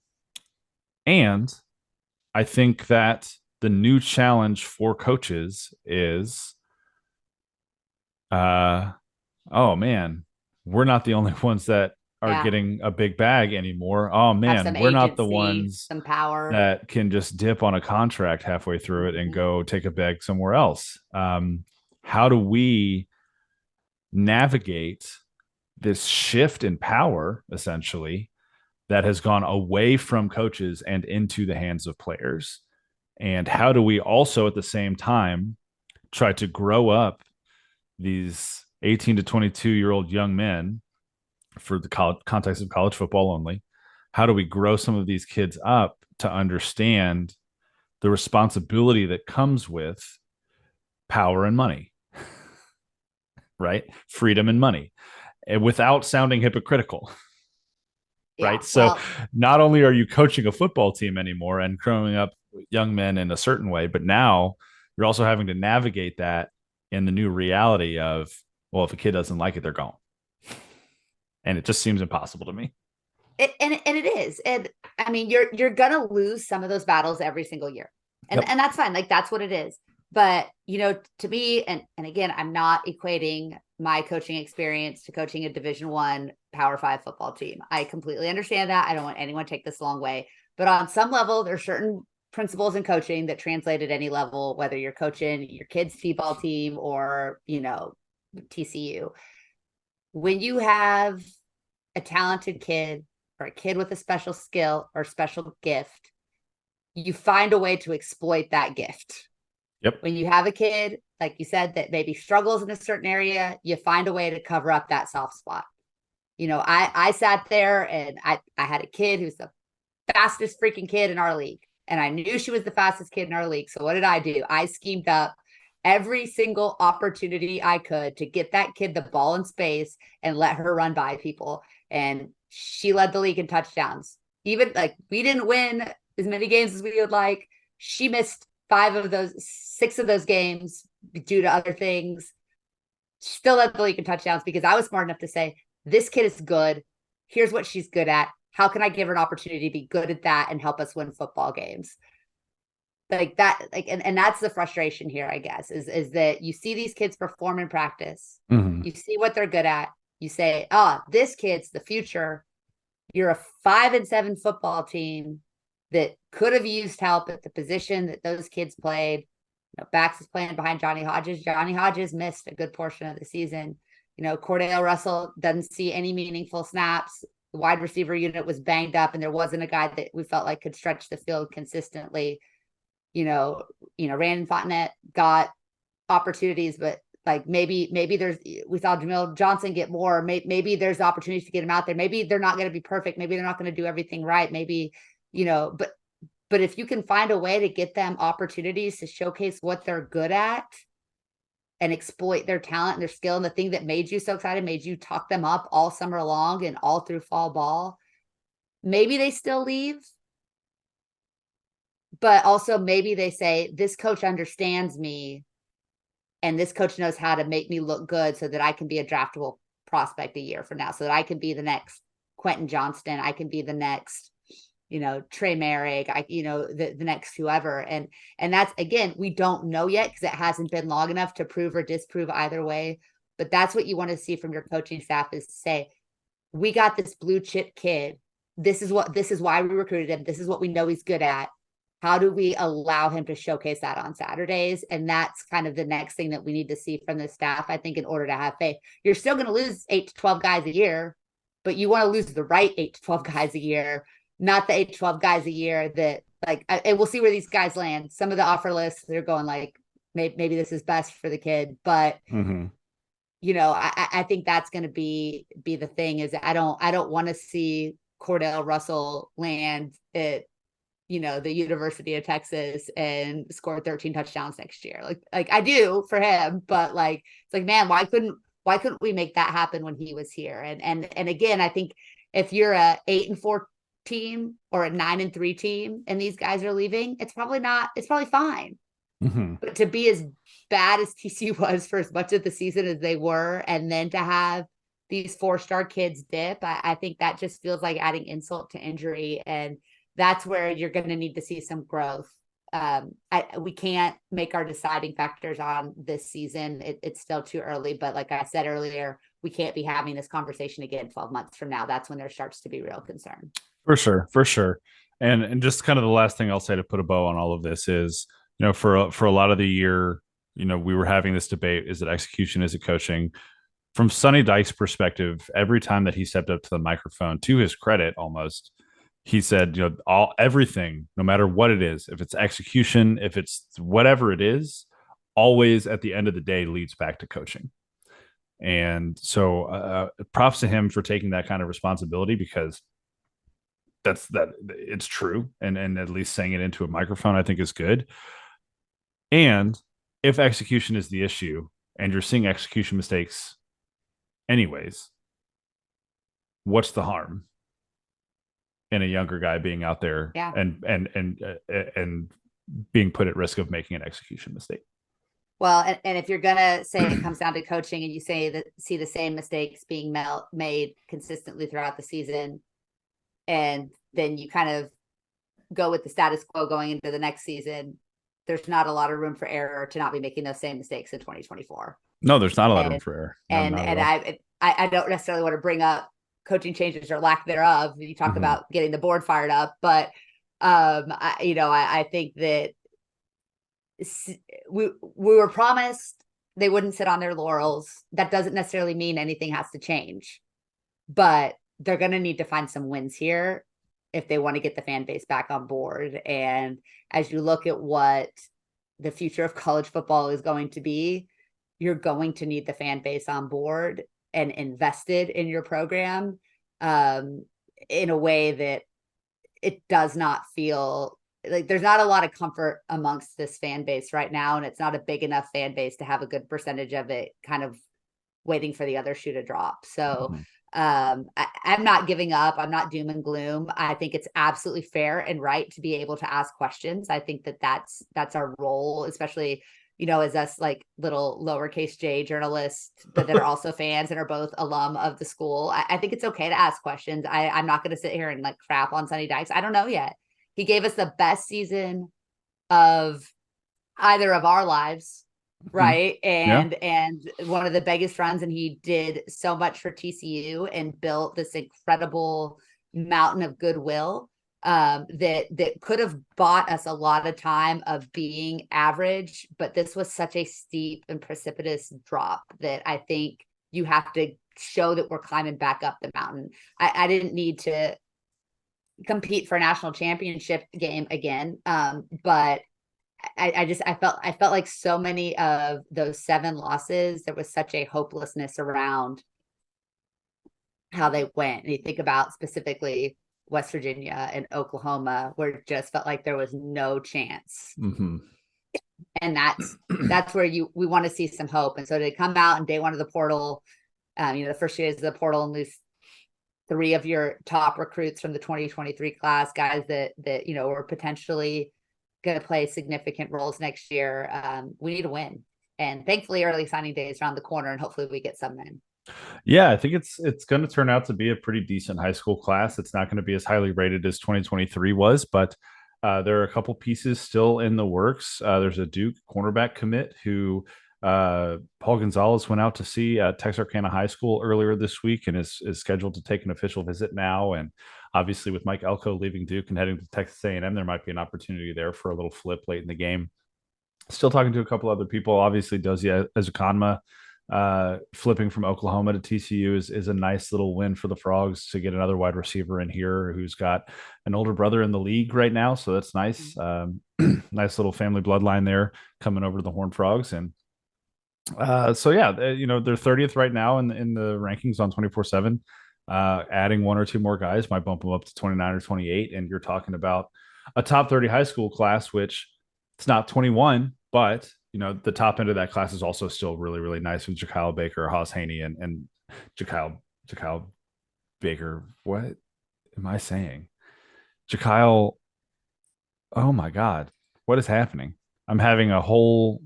I think that the new challenge for coaches is, oh man, we're not the only ones that are getting a big bag anymore. Oh man, we're not the ones some power that can just dip on a contract halfway through it and go take a bag somewhere else. How do we navigate this shift in power, essentially, that has gone away from coaches and into the hands of players? And how do we also at the same time try to grow up these 18 to 22-year-old young men for the context of college football only? How do we grow some of these kids up to understand the responsibility that comes with power and money, right? Freedom and money, and without sounding hypocritical, Yeah. right? So Well, not only are you coaching a football team anymore and growing up young men in a certain way, but now you're also having to navigate that in the new reality of, well, if a kid doesn't like it, they're gone. And it just seems impossible to me. and it is. And I mean, you're gonna lose some of those battles every single year. Yep. And that's fine. Like that's what it is. But to me, and again, I'm not equating my coaching experience to coaching a Division I Power 5 football team. I completely understand that. I don't want anyone to take this the long way. But on some level, there's certain principles in coaching that translate at any level, whether you're coaching your kids' t-ball team or, TCU. When you have a talented kid or a kid with a special skill or special gift, you find a way to exploit that gift. Yep. When you have a kid, like you said, that maybe struggles in a certain area, you find a way to cover up that soft spot. I sat there and I had a kid who's the fastest freaking kid in our league. And I knew she was the fastest kid in our league. So what did I do? I schemed up every single opportunity I could to get that kid the ball in space and let her run by people. And she led the league in touchdowns. Even like we didn't win as many games as we would like. She missed 6 of those games due to other things. She still led the league in touchdowns because I was smart enough to say, this kid is good. Here's what she's good at. How can I give her an opportunity to be good at that and help us win football games? Like that, and that's the frustration here, I guess, is that you see these kids perform in practice. Mm-hmm. You see what they're good at. You say, this kid's the future. You're a 5-7 football team that could have used help at the position that those kids played. Bax is playing behind Johnny Hodges. Johnny Hodges missed a good portion of the season. Cordale Russell doesn't see any meaningful snaps. The wide receiver unit was banged up, and there wasn't a guy that we felt like could stretch the field consistently. Randon Fontenette got opportunities, but like maybe we saw Jamil Johnson get more. Maybe there's opportunities to get him out there. Maybe they're not going to be perfect. Maybe they're not going to do everything right. Maybe, but if you can find a way to get them opportunities to showcase what they're good at and exploit their talent and their skill and the thing that made you so excited, made you talk them up all summer long and all through fall ball, maybe they still leave. But also maybe they say, this coach understands me and this coach knows how to make me look good so that I can be a draftable prospect a year from now, so that I can be the next Quentin Johnston. I can be the next, Trey Merrick, the next whoever. And that's, again, we don't know yet because it hasn't been long enough to prove or disprove either way. But that's what you want to see from your coaching staff, is to say, we got this blue chip kid. This is why we recruited him. This is what we know he's good at. How do we allow him to showcase that on Saturdays? And that's kind of the next thing that we need to see from the staff, I think, in order to have faith. You're still going to lose 8 to 12 guys a year, but you want to lose the right 8 to 12 guys a year, not the 8 to 12 guys a year that, and we'll see where these guys land. Some of the offer lists, they're going like, maybe this is best for the kid. But, Mm-hmm. I think that's going to be the thing, is I don't want to see Cordale Russell land at, the University of Texas and score 13 touchdowns next year. Like I do for him, but it's like, man, why couldn't we make that happen when he was here? And again, I think if you're a 8-4 team or a 9-3 team and these guys are leaving, it's probably fine. Mm-hmm. But to be as bad as TCU was for as much of the season as they were, and then to have these 4-star kids dip, I think that just feels like adding insult to injury. And that's where you're going to need to see some growth. We can't make our deciding factors on this season. It's still too early, but like I said earlier, we can't be having this conversation again 12 months from now. That's when there starts to be real concern. For sure. And just kind of the last thing I'll say to put a bow on all of this is, for a lot of the year, we were having this debate: is it execution, is it coaching? From Sonny Dykes' perspective, every time that he stepped up to the microphone, to his credit, almost, he said, everything, no matter what it is, if it's execution, if it's whatever it is, always at the end of the day leads back to coaching. And so props to him for taking that kind of responsibility, because that it's true. And at least saying it into a microphone, I think, is good. And if execution is the issue and you're seeing execution mistakes anyways, what's the harm in a younger guy being out there and being put at risk of making an execution mistake? Well, and if you're gonna say it comes down to coaching, and you say that see the same mistakes being made consistently throughout the season, and then you kind of go with the status quo going into the next season, there's not a lot of room for error to not be making those same mistakes in 2024. No, there's not a lot of room for error. I don't necessarily want to bring up coaching changes or lack thereof. You talk about getting the board fired up, but I think that we were promised they wouldn't sit on their laurels. That doesn't necessarily mean anything has to change, but they're going to need to find some wins here if they want to get the fan base back on board. And as you look at what the future of college football is going to be, you're going to need the fan base on board and invested in your program in a way that it does not feel like there's not a lot of comfort amongst this fan base right now. And it's not a big enough fan base to have a good percentage of it kind of waiting for the other shoe to drop. So I'm not giving up. I'm not doom and gloom. I think it's absolutely fair and right to be able to ask questions. I think that that's our role, especially, as us like little lowercase j journalists, but that are also fans and are both alum of the school. I think it's okay to ask questions. I'm not going to sit here and like crap on Sonny Dykes. I don't know yet. He gave us the best season of either of our lives, right? And one of the biggest runs, and he did so much for TCU and built this incredible mountain of goodwill that could have bought us a lot of time of being average, but this was such a steep and precipitous drop that I think you have to show that we're climbing back up the mountain. I didn't need to compete for a national championship game again, but I felt like so many of those 7 losses, there was such a hopelessness around how they went. And you think about specifically West Virginia and Oklahoma, where it just felt like there was no chance. And that's where we want to see some hope. And so to come out in day one of the portal, the first 2 days of the portal, and lose 3 of your top recruits from the 2023 class, guys that were potentially going to play significant roles next year. We need to win, and thankfully early signing day is around the corner, and hopefully we get some in. Yeah, I think it's going to turn out to be a pretty decent high school class. It's not going to be as highly rated as 2023 was, but there are a couple pieces still in the works. There's a Duke cornerback commit who Paul Gonzalez went out to see at Texarkana High School earlier this week and is scheduled to take an official visit now. And obviously with Mike Elko leaving Duke and heading to Texas A&M, there might be an opportunity there for a little flip late in the game. Still talking to a couple other people. Obviously Dozie Ezukanma flipping from Oklahoma to TCU is a nice little win for the Frogs to get another wide receiver in here who's got an older brother in the league right now. So that's nice. Nice little family bloodline there coming over to the Horned Frogs. And they're 30th right now in the rankings on 24/7. Adding 1 or 2 more guys might bump them up to 29 or 28. And you're talking about a top 30 high school class, which it's not 21, but the top end of that class is also still really, really nice with Jakyle Baker, Haas Haney, and Jakyle Baker. What am I saying? Jakyle. Oh my God. What is happening? I'm having a whole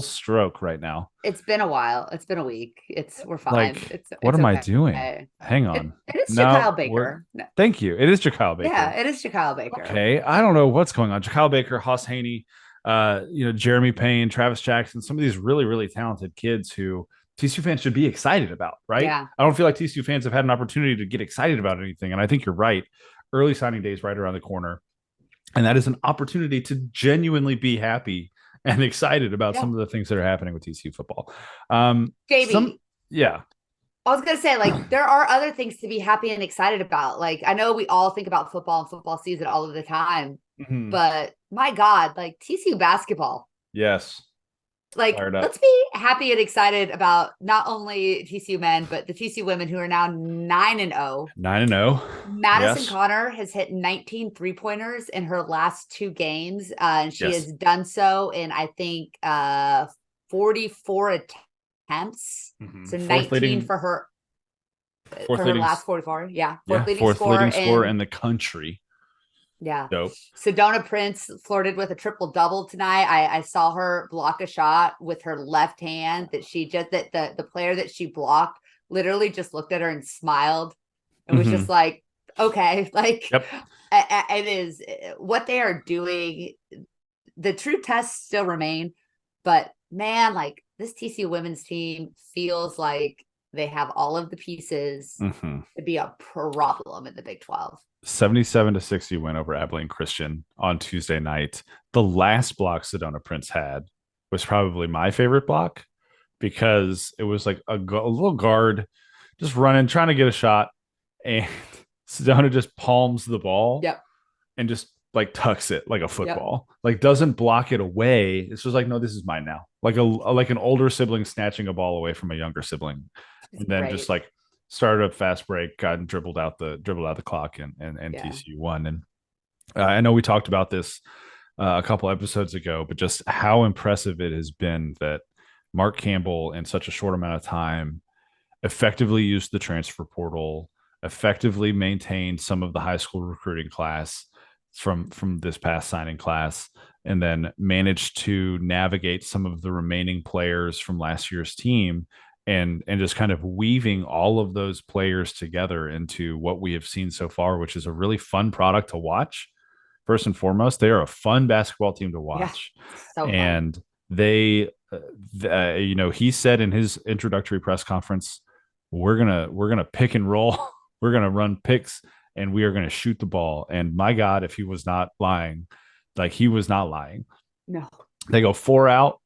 stroke right now. It's been a while. It's been a week. We're fine. What am I doing? Hang on. It is Jakyle Baker. No. Thank you. It is Jakyle Baker. Yeah, it is Jakyle Baker. Okay. I don't know what's going on. Jakyle Baker, Haas Haney, Jeremy Payne, Travis Jackson, some of these really, really talented kids who TCU fans should be excited about, right? Yeah. I don't feel like TCU fans have had an opportunity to get excited about anything. And I think you're right. Early signing day is right around the corner. And that is an opportunity to genuinely be happy and excited about some of the things that are happening with TCU football. JB. I was gonna say, like, there are other things to be happy and excited about. Like, I know we all think about football and football season all of the time, but my God, like TCU basketball. Yes. Like, Fired up. let's be happy and excited about not only TCU men, but the TCU women who are now 9-0. 9-0. Madison Yes. Connor has hit 19 3-pointers in her last 2 games. And she Yes. has done so in, I think, 44 attempts. So 19 for her last 44. Yeah. Fourth leading scorer in the country. Yeah. Dope. Sedona Prince flirted with a triple double tonight. I saw her block a shot with her left hand that the player that she blocked literally just looked at her and smiled and was just like, okay, like, yep. It is what they are doing. The true tests still remain, but man, like this TCU women's team feels like they have all of the pieces to be a problem in the Big 12. 77-60 win over Abilene Christian on Tuesday night. The last block Sedona Prince had was probably my favorite block because it was like a little guard just running, trying to get a shot, and Sedona just palms the ball and just like tucks it like a football, like doesn't block it away. It's just like, no, this is mine now. Like like an older sibling snatching a ball away from a younger sibling, and then just like started a fast break, got and dribbled out the clock, and TCU won. And I know we talked about this a couple episodes ago, but just how impressive it has been that Mark Campbell in such a short amount of time effectively used the transfer portal, effectively maintained some of the high school recruiting class from this past signing class, and then managed to navigate some of the remaining players from last year's team and just kind of weaving all of those players together into what we have seen so far, which is a really fun product to watch. First and foremost, they are a fun basketball team to watch. And fun. They, he said in his introductory press conference, we're going to pick and roll. We're going to run picks and we are going to shoot the ball. And my God, if he was not lying, like he was not lying. No. They go 4 out.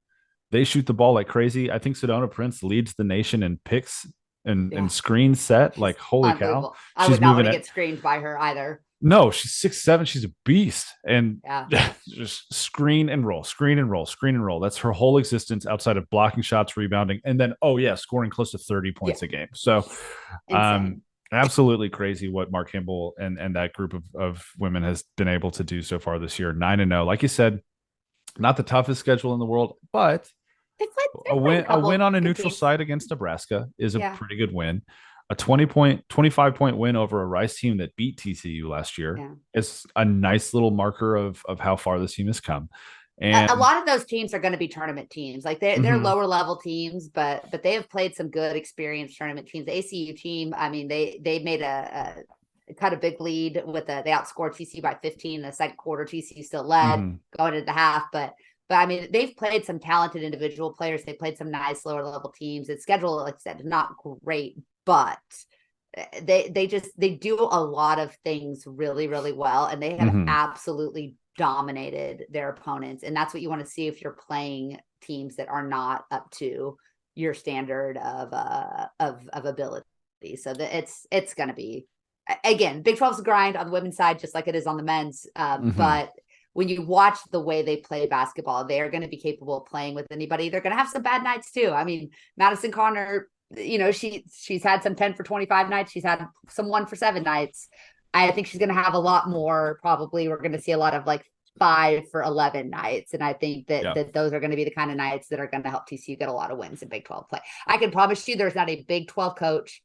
They shoot the ball like crazy. I think Sedona Prince leads the nation in picks and screen set. Like, holy cow. I would not want to get screened by her either. No, she's 6'7". She's a beast. And just screen and roll, screen and roll, screen and roll. That's her whole existence outside of blocking shots, rebounding, and then, scoring close to 30 points a game. So absolutely crazy what Mark Campbell and that group of women has been able to do so far this year. 9-0. Like you said, not the toughest schedule in the world, but a win on a neutral site against Nebraska is a pretty good win. A 25 point win over a Rice team that beat TCU last year is a nice little marker of how far this team has come. And a lot of those teams are going to be tournament teams. Like they're lower level teams, but they have played some good experienced tournament teams. The ACU team, I mean, they made cut a big lead with they outscored TCU by 15 in the second quarter. TCU still led going into the half, but I mean, they've played some talented individual players. They played some nice lower level teams. Its schedule, like I said, is not great, but they do a lot of things really, really well, and they have absolutely dominated their opponents. And that's what you want to see if you're playing teams that are not up to your standard of ability. So that it's going to be, again, Big 12's a grind on the women's side, just like it is on the men's. But when you watch the way they play basketball, they are going to be capable of playing with anybody. They're going to have some bad nights too. I mean, Madison Connor, she's had some 10 for 25 nights. She's had some 1 for 7 nights. I think she's going to have a lot more. Probably we're going to see a lot of like 5 for 11 nights. And I think that those are going to be the kind of nights that are going to help TCU get a lot of wins in Big 12 play. I can promise you there's not a Big 12 coach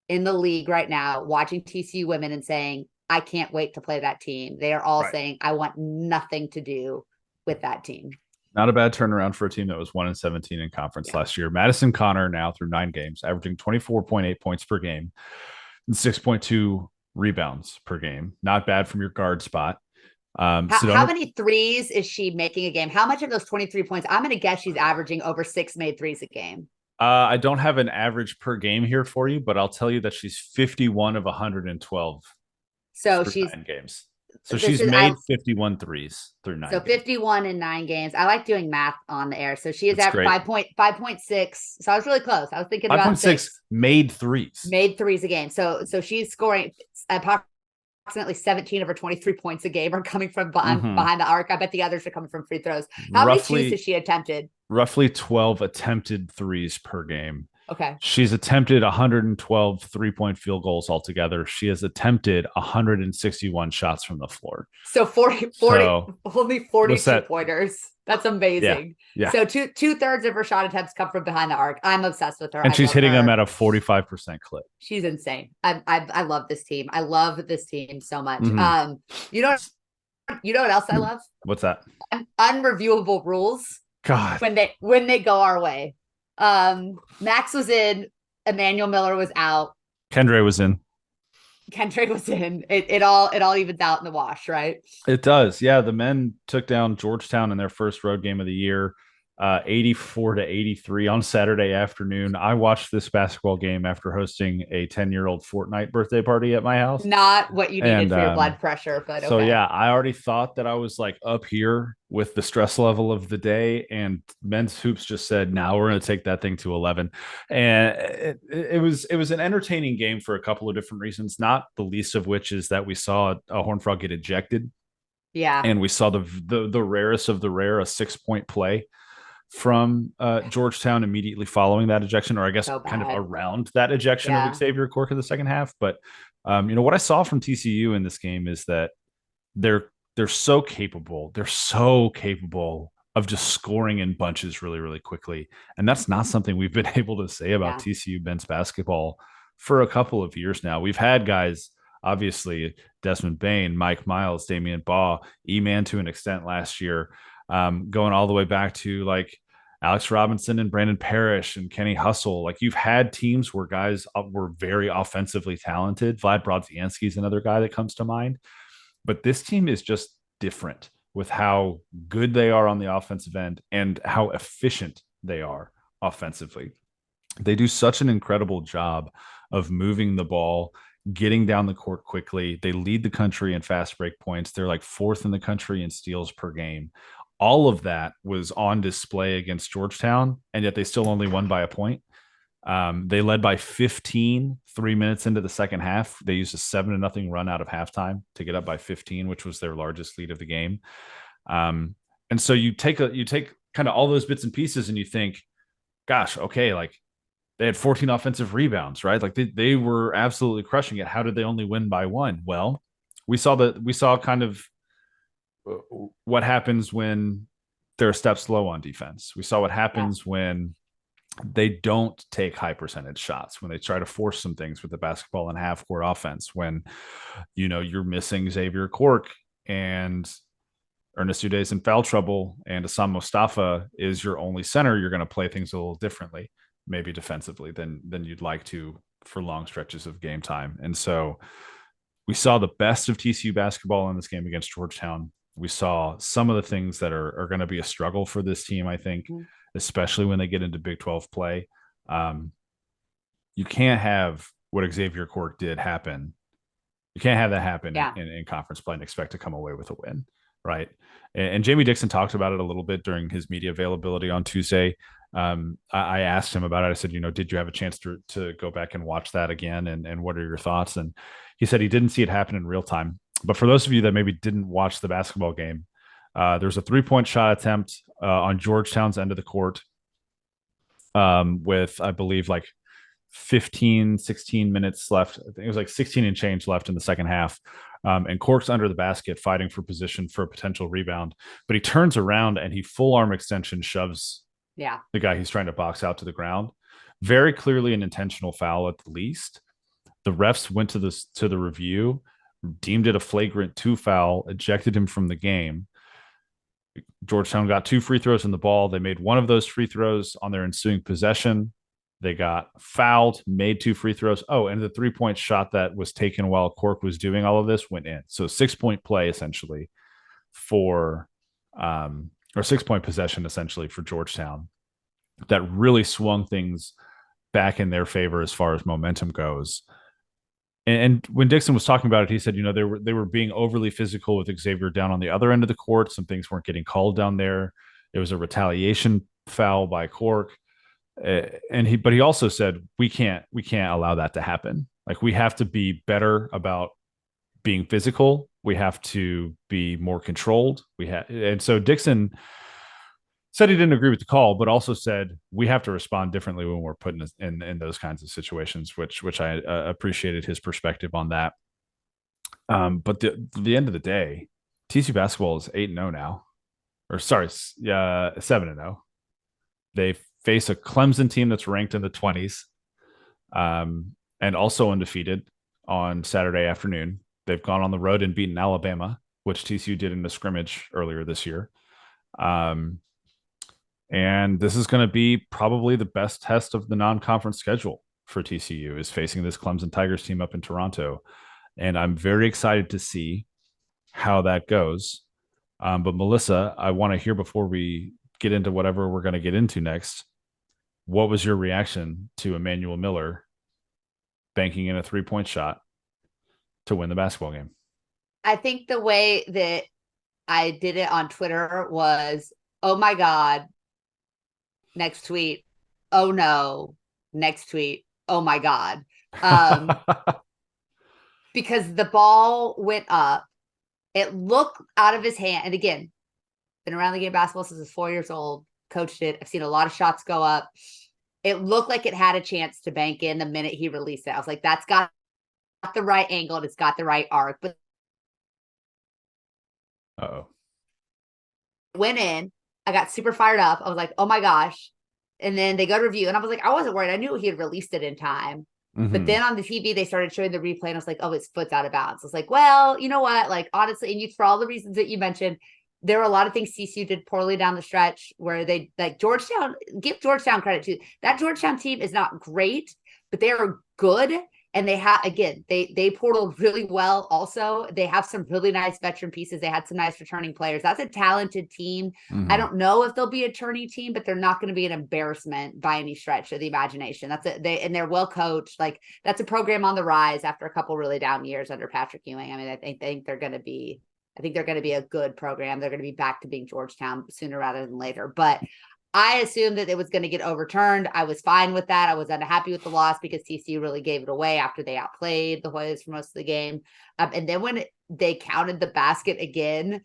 in the league right now watching TCU women and saying, I can't wait to play that team. They are all saying, I want nothing to do with that team. Not a bad turnaround for a team that was 1-17 in conference last year. Madison Connor now through 9 games, averaging 24.8 points per game and 6.2 rebounds per game. Not bad from your guard spot. How many threes is she making a game? How much of those 23 points? I'm going to guess she's averaging over 6 made threes a game. I don't have an average per game here for you, but I'll tell you that she's 51 of 112. So she's 9 games. So she's made 51 threes through 9 so games. 51 in 9 games. I like doing math on the air. So she is That's at great. 5.6. So I was really close. I was thinking about 5.6 made threes. Made threes a game. So she's scoring approximately 17 of her 23 points a game are coming from behind the arc. I bet the others are coming from free throws. How many twos has she attempted? Roughly 12 attempted threes per game. Okay. She's attempted 112 3-point field goals altogether. She has attempted 161 shots from the floor. So 40 only 42 pointers. That's amazing. Yeah. So two-thirds of her shot attempts come from behind the arc. I'm obsessed with her. And she's hitting them at a 45% clip. She's insane. I love this team. I love this team so much. Mm-hmm. You know what else I love? What's that? Unreviewable rules. God. When they go our way. Max was in, Emmanuel Miller was out. Kendra was in. It all evens out in the wash, right? It does. Yeah. The men took down Georgetown in their first road game of the year, 84-83 on Saturday afternoon. I watched this basketball game after hosting a 10-year-old Fortnite birthday party at my house. Not what you needed for your blood pressure, but so okay. Yeah, I already thought that I was like up here with the stress level of the day, and men's hoops just said, now we're going to take that thing to 11. And it was an entertaining game for a couple of different reasons, not the least of which is that we saw a Horned Frog get ejected. Yeah. And we saw the rarest of the rare, a 6-point play from Georgetown immediately following that ejection, or I guess kind of around that ejection of Xavier Cork in the second half. But what I saw from TCU in this game is that they're so capable. They're so capable of just scoring in bunches really, really quickly. And that's not something we've been able to say about TCU men's basketball for a couple of years now. We've had guys, obviously, Desmond Bain, Mike Miles, Damian Baugh, E-Man to an extent last year, going all the way back to like Alex Robinson and Brandon Parrish and Kenny Hustle. Like you've had teams where guys were very offensively talented. Vlad Brodzianski is another guy that comes to mind. But this team is just different with how good they are on the offensive end and how efficient they are offensively. They do such an incredible job of moving the ball, getting down the court quickly. They lead the country in fast break points. They're like 4th in the country in steals per game. All of that was on display against Georgetown, and yet they still only won by a point. They led by 15 3 minutes into the second half. They used a 7-0 run out of halftime to get up by 15, which was their largest lead of the game. And so you take kind of all those bits and pieces and you think, gosh, okay, like they had 14 offensive rebounds, right? Like they were absolutely crushing it. How did they only win by 1? Well, we saw kind of what happens when they're steps slow on defense. We saw what happens when they don't take high percentage shots, when they try to force some things with the basketball and half court offense, when, you're missing Xavier Cork and Ernest Uday's in foul trouble and Assam Mustafa is your only center. You're going to play things a little differently, maybe defensively than you'd like to for long stretches of game time. And so we saw the best of TCU basketball in this game against Georgetown. We saw some of the things that are going to be a struggle for this team, I think, especially when they get into Big 12 play. You can't have what Xavier Cork did happen. You can't have that happen in conference play and expect to come away with a win, right? And Jamie Dixon talked about it a little bit during his media availability on Tuesday. I asked him about it. I said, did you have a chance to go back and watch that again? And what are your thoughts? And he said he didn't see it happen in real time. But for those of you that maybe didn't watch the basketball game, there's a 3-point shot attempt on Georgetown's end of the court with, I believe, like 16 minutes left. I think it was like 16 and change left in the second half. And Cork's under the basket fighting for position for a potential rebound. But he turns around and he full arm extension shoves the guy he's trying to box out to the ground. Very clearly an intentional foul at the least. The refs went to the review, deemed it a flagrant 2 foul, ejected him from the game. Georgetown got 2 free throws in the ball. They made one of those free throws on their ensuing possession. They got fouled, made 2 free throws. Oh, and the 3-point shot that was taken while Cork was doing all of this went in. So 6-point play essentially for, or 6-point possession essentially for Georgetown that really swung things back in their favor as far as momentum goes. and when Dixon was talking about it, he said, they were being overly physical with Xavier down on the other end of the court. Some things weren't getting called down there. It was a retaliation foul by Cork. But he also said we can't allow that to happen. Like, we have to be better about being physical. We have to be more controlled. And so Dixon said he didn't agree with the call, but also said we have to respond differently when we're put in those kinds of situations, which I appreciated his perspective on that. But the end of the day, TCU basketball is 8-0 now, or sorry, 7-0. They face a Clemson team that's ranked in the 20s, and also undefeated on Saturday afternoon. They've gone on the road and beaten Alabama, which TCU did in a scrimmage earlier this year. And this is going to be probably the best test of the non-conference schedule for TCU, is facing this Clemson Tigers team up in Toronto. And I'm very excited to see how that goes. But Melissa, I want to hear, before we get into whatever we're going to get into next, what was your reaction to Emmanuel Miller banking in a 3-point shot to win the basketball game? I think the way that I did it on Twitter was, oh my God, next tweet, oh no, next tweet, oh my God. Because the ball went up. It looked out of his hand. And again, been around the game of basketball since I was 4 years old, coached it. I've seen a lot of shots go up. It looked like it had a chance to bank in the minute he released it. I was like, that's got the right angle and it's got the right arc. But went in. I got super fired up. I was like, oh my gosh. And then they go to review and I was like, I wasn't worried. I knew he had released it in time. Mm-hmm. But then on the TV, they started showing the replay and I was like, oh, his foot's out of bounds. I was like, well, you know what? Like, honestly, and for all the reasons that you mentioned, there were a lot of things TCU did poorly down the stretch where they, like, Georgetown, give Georgetown credit too. That Georgetown team is not great, but they are good. And they have, again, they portaled really well. Also, they have some really nice veteran pieces. They had some nice returning players. That's a talented team. Mm-hmm. I don't know if they'll be a tourney team, but they're not going to be an embarrassment by any stretch of the imagination. And they're well coached. Like, that's a program on the rise after a couple really down years under Patrick Ewing. I mean, I think they're going to be a good program. They're going to be back to being Georgetown sooner rather than later. But I assumed that it was going to get overturned. I was fine with that. I was unhappy with the loss because TCU really gave it away after they outplayed the Hoyas for most of the game. And then when they counted the basket again,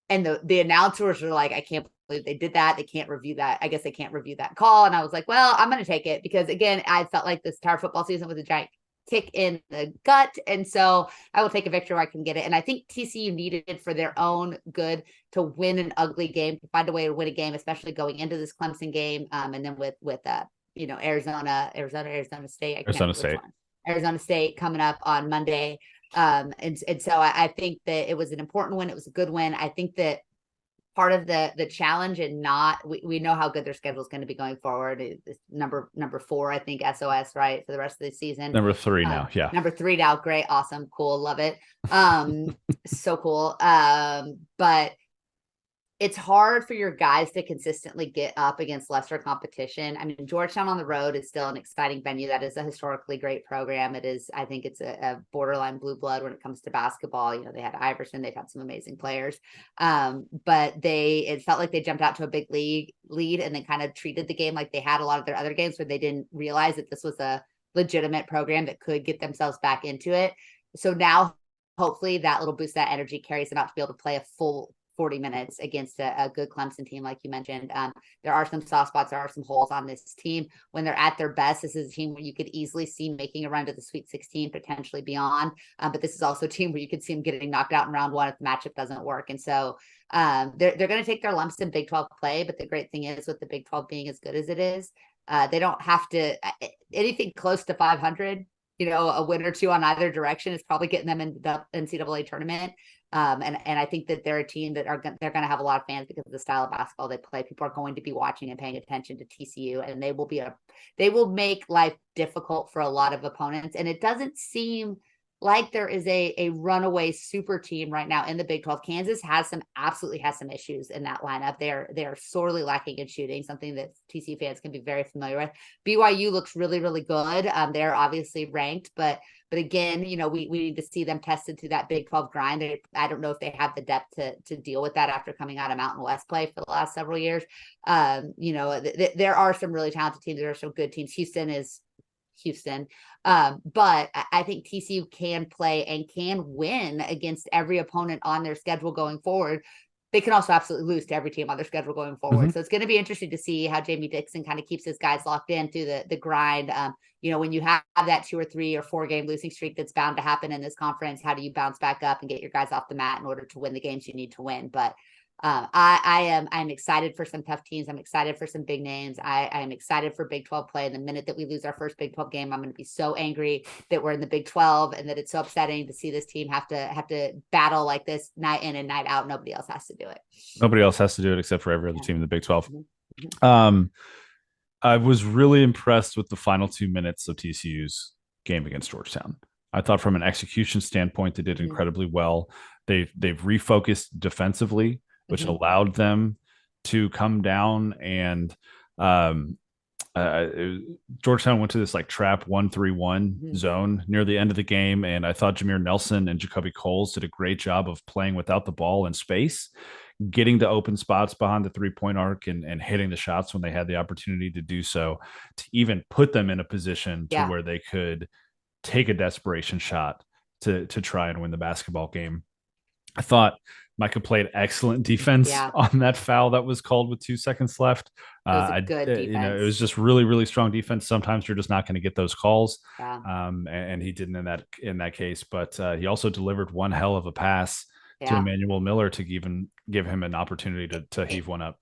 and the announcers were like, I can't believe they did that. They can't review that. I guess they can't review that call. And I was like, well, I'm going to take it because, again, I felt like this entire football season was a giant kick in the gut, and so I will take a victory where I can get it. And I think TCU needed it for their own good to win an ugly game, to find a way to win a game, especially going into this Clemson game, and then with Arizona State coming up on Monday, and so I think that it was an important win. It was a good win. I think that part of the challenge, and we know how good their schedule is going to be going forward. It's number 4, I think, SOS, right, for the rest of the season. Number 3 now, yeah. Number 3 now, great, awesome, cool, love it. So cool. But it's hard for your guys to consistently get up against lesser competition. I mean, Georgetown on the road is still an exciting venue. That is a historically great program. I think it's a borderline blue blood when it comes to basketball. You know, they had Iverson, they've had some amazing players. But it felt like they jumped out to a big lead and then kind of treated the game like they had a lot of their other games where they didn't realize that this was a legitimate program that could get themselves back into it. So now, hopefully that little boost, that energy carries them out to be able to play a full 40 minutes against a good Clemson team, like you mentioned. There are some soft spots. There are some holes on this team. When they're at their best, this is a team where you could easily see making a run to the Sweet 16, potentially beyond. But this is also a team where you could see them getting knocked out in round 1 if the matchup doesn't work. And so they're going to take their lumps in Big 12 play. But the great thing is, with the Big 12 being as good as it is, they don't have to anything close to 500. A win or two on either direction is probably getting them in the NCAA tournament. And I think that they're a team that they're going to have a lot of fans because of the style of basketball they play. People are going to be watching and paying attention to TCU, and they will make life difficult for a lot of opponents. And it doesn't seem like there is a runaway super team right now in the Big 12. Kansas absolutely has some issues in that lineup. They're sorely lacking in shooting, something that TCU fans can be very familiar with. BYU looks really, really good. They're obviously ranked, but again, we need to see them tested through that Big 12 grind. I don't know if they have the depth to deal with that after coming out of Mountain West play for the last several years. There are some really talented teams. There are some good teams. Houston is Houston. But I think TCU can play and can win against every opponent on their schedule going forward. They can also absolutely lose to every team on their schedule going forward. Mm-hmm. So it's going to be interesting to see how Jamie Dixon kind of keeps his guys locked in through the grind. When you have that 2 or 3 or 4 game losing streak that's bound to happen in this conference, how do you bounce back up and get your guys off the mat in order to win the games you need to win? But I'm excited for some tough teams. I'm excited for some big names. I am excited for Big 12 play. The minute that we lose our first Big 12 game, I'm going to be so angry that we're in the Big 12 and that it's so upsetting to see this team have to battle like this night in and night out. Nobody else has to do it. Nobody else has to do it except for every other team in the Big 12. Mm-hmm. I was really impressed with the final 2 minutes of TCU's game against Georgetown. I thought from an execution standpoint, they did incredibly well. They've refocused defensively, which allowed them to come down, and Georgetown went to this like trap 1-3-1 zone near the end of the game. And I thought Jameer Nelson and Jacoby Coles did a great job of playing without the ball in space, getting to open spots behind the 3-point arc and hitting the shots when they had the opportunity to do so, to even put them in a position to where they could take a desperation shot to try and win the basketball game. I thought Micah played excellent defense on that foul that was called with 2 seconds left. It was good defense. It was just really, really strong defense. Sometimes you're just not going to get those calls. And he didn't in that case, but he also delivered one hell of a pass to Emmanuel Miller to even give him an opportunity to heave one up.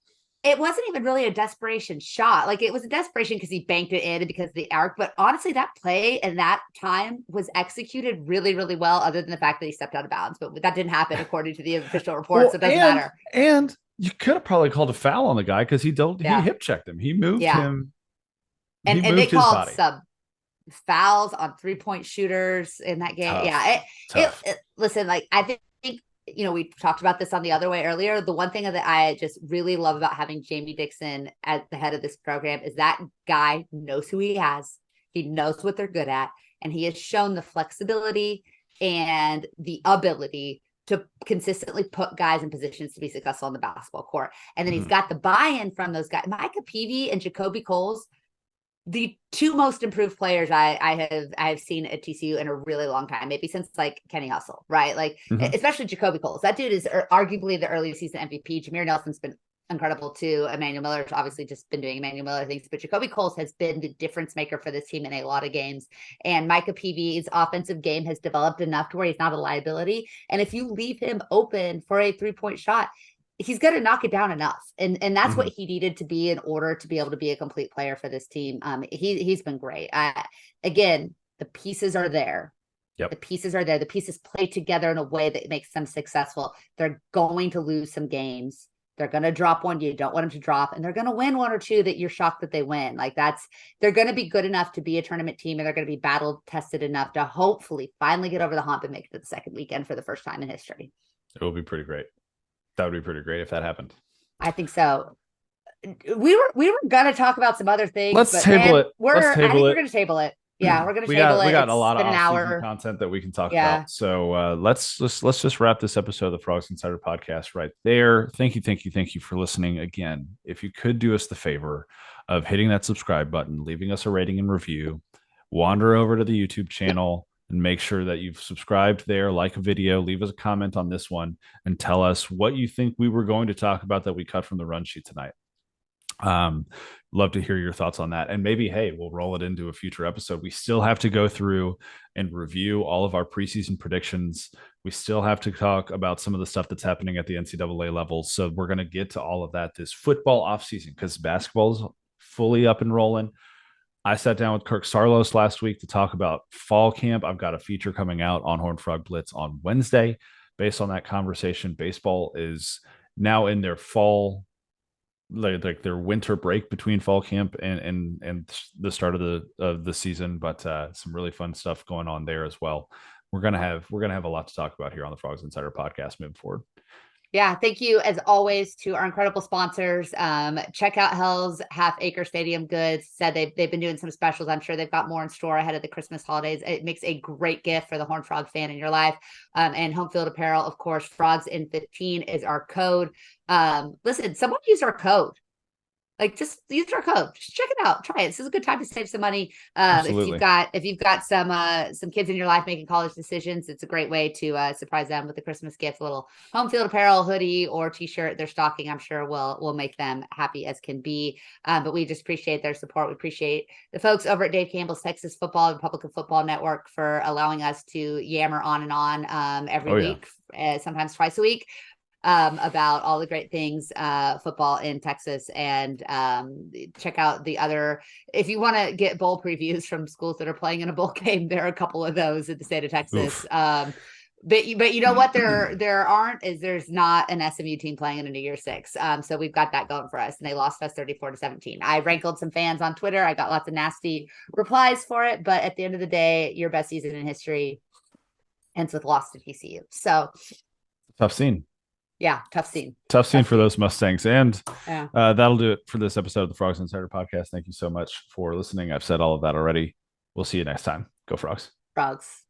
It wasn't even really a desperation shot. Like, it was a desperation because he banked it in and because of the arc. But honestly, that play and that time was executed really, really well, other than the fact that he stepped out of bounds. But that didn't happen according to the official report, so it doesn't matter. And you could have probably called a foul on the guy because he hip checked him. He moved him. And they called some fouls on 3-point shooters in that game. Tough. Listen, like, I think, we talked about this on the other way earlier. The one thing that I just really love about having Jamie Dixon at the head of this program is that guy knows who he has. He knows what they're good at. And he has shown the flexibility and the ability to consistently put guys in positions to be successful on the basketball court. And then he's got the buy-in from those guys. Micah Peavy and Jacoby Coles, the 2 most improved players I have seen at TCU in a really long time, maybe since like Kenny Hustle, right? Like, especially Jacoby Coles. That dude is arguably the early season MVP. Jameer Nelson's been incredible too. Emmanuel Miller's obviously just been doing Emmanuel Miller things, but Jacoby Coles has been the difference maker for this team in a lot of games. And Micah Peavy's offensive game has developed enough to where he's not a liability. And if you leave him open for a 3-point shot, he's going to knock it down enough. And that's what he needed to be in order to be able to be a complete player for this team. He's been great. Again, the pieces are there. Yep. The pieces are there. The pieces play together in a way that makes them successful. They're going to lose some games. They're going to drop one you don't want them to drop, and they're going to win 1 or 2 that you're shocked that they win. Like, they're going to be good enough to be a tournament team, and they're going to be battle tested enough to hopefully finally get over the hump and make it to the second weekend for the first time in history. It will be pretty great. That would be pretty great if that happened. I think so. We were gonna talk about some other things. Let's table it. We're gonna table it. Yeah, we're gonna table it. We got a lot of off-season content that we can talk about. So let's just wrap this episode of the Frogs Insider Podcast right there. Thank you for listening again. If you could do us the favor of hitting that subscribe button, leaving us a rating and review, wander over to the YouTube channel and make sure that you've subscribed there, like a video, leave us a comment on this one, and tell us what you think we were going to talk about that we cut from the run sheet tonight. Love to hear your thoughts on that. And maybe, hey, we'll roll it into a future episode. We still have to go through and review all of our preseason predictions. We still have to talk about some of the stuff that's happening at the NCAA level. So we're going to get to all of that this football offseason, because basketball is fully up and rolling. I sat down with Kirk Sarlos last week to talk about fall camp. I've got a feature coming out on Horned Frog Blitz on Wednesday. Based on that conversation, baseball is now in their fall, like their winter break between fall camp and the start of the season. But some really fun stuff going on there as well. we're gonna have a lot to talk about here on the Frogs Insider podcast moving forward. Yeah, thank you as always to our incredible sponsors. Check out Hell's Half Acre Stadium Goods. Said they've been doing some specials. I'm sure they've got more in store ahead of the Christmas holidays. It makes a great gift for the Horned Frog fan in your life. And Home Field Apparel, of course, Frogs in 15 is our code. Listen, someone use our code. Like, just use our code. Just check it out. Try it. This is a good time to save some money. If you've got some kids in your life making college decisions, it's a great way to surprise them with a Christmas gift. A little Home Field Apparel hoodie or t-shirt, their stocking, I'm sure will make them happy as can be. But we just appreciate their support. We appreciate the folks over at Dave Campbell's Texas Football Republican Football Network for allowing us to yammer on and on every week, sometimes twice a week. About all the great things football in Texas, and check out the other. If you want to get bowl previews from schools that are playing in a bowl game, there are a couple of those in the state of Texas. But you know what? There's not an SMU team playing in a New Year's Six. So we've got that going for us, and they lost us 34-17. I rankled some fans on Twitter. I got lots of nasty replies for it, but at the end of the day, your best season in history ends with loss to TCU. So tough scene. Yeah, tough scene for those Mustangs. And that'll do it for this episode of the Frogs Insider podcast. Thank you so much for listening. I've said all of that already. We'll see you next time. Go Frogs. Frogs.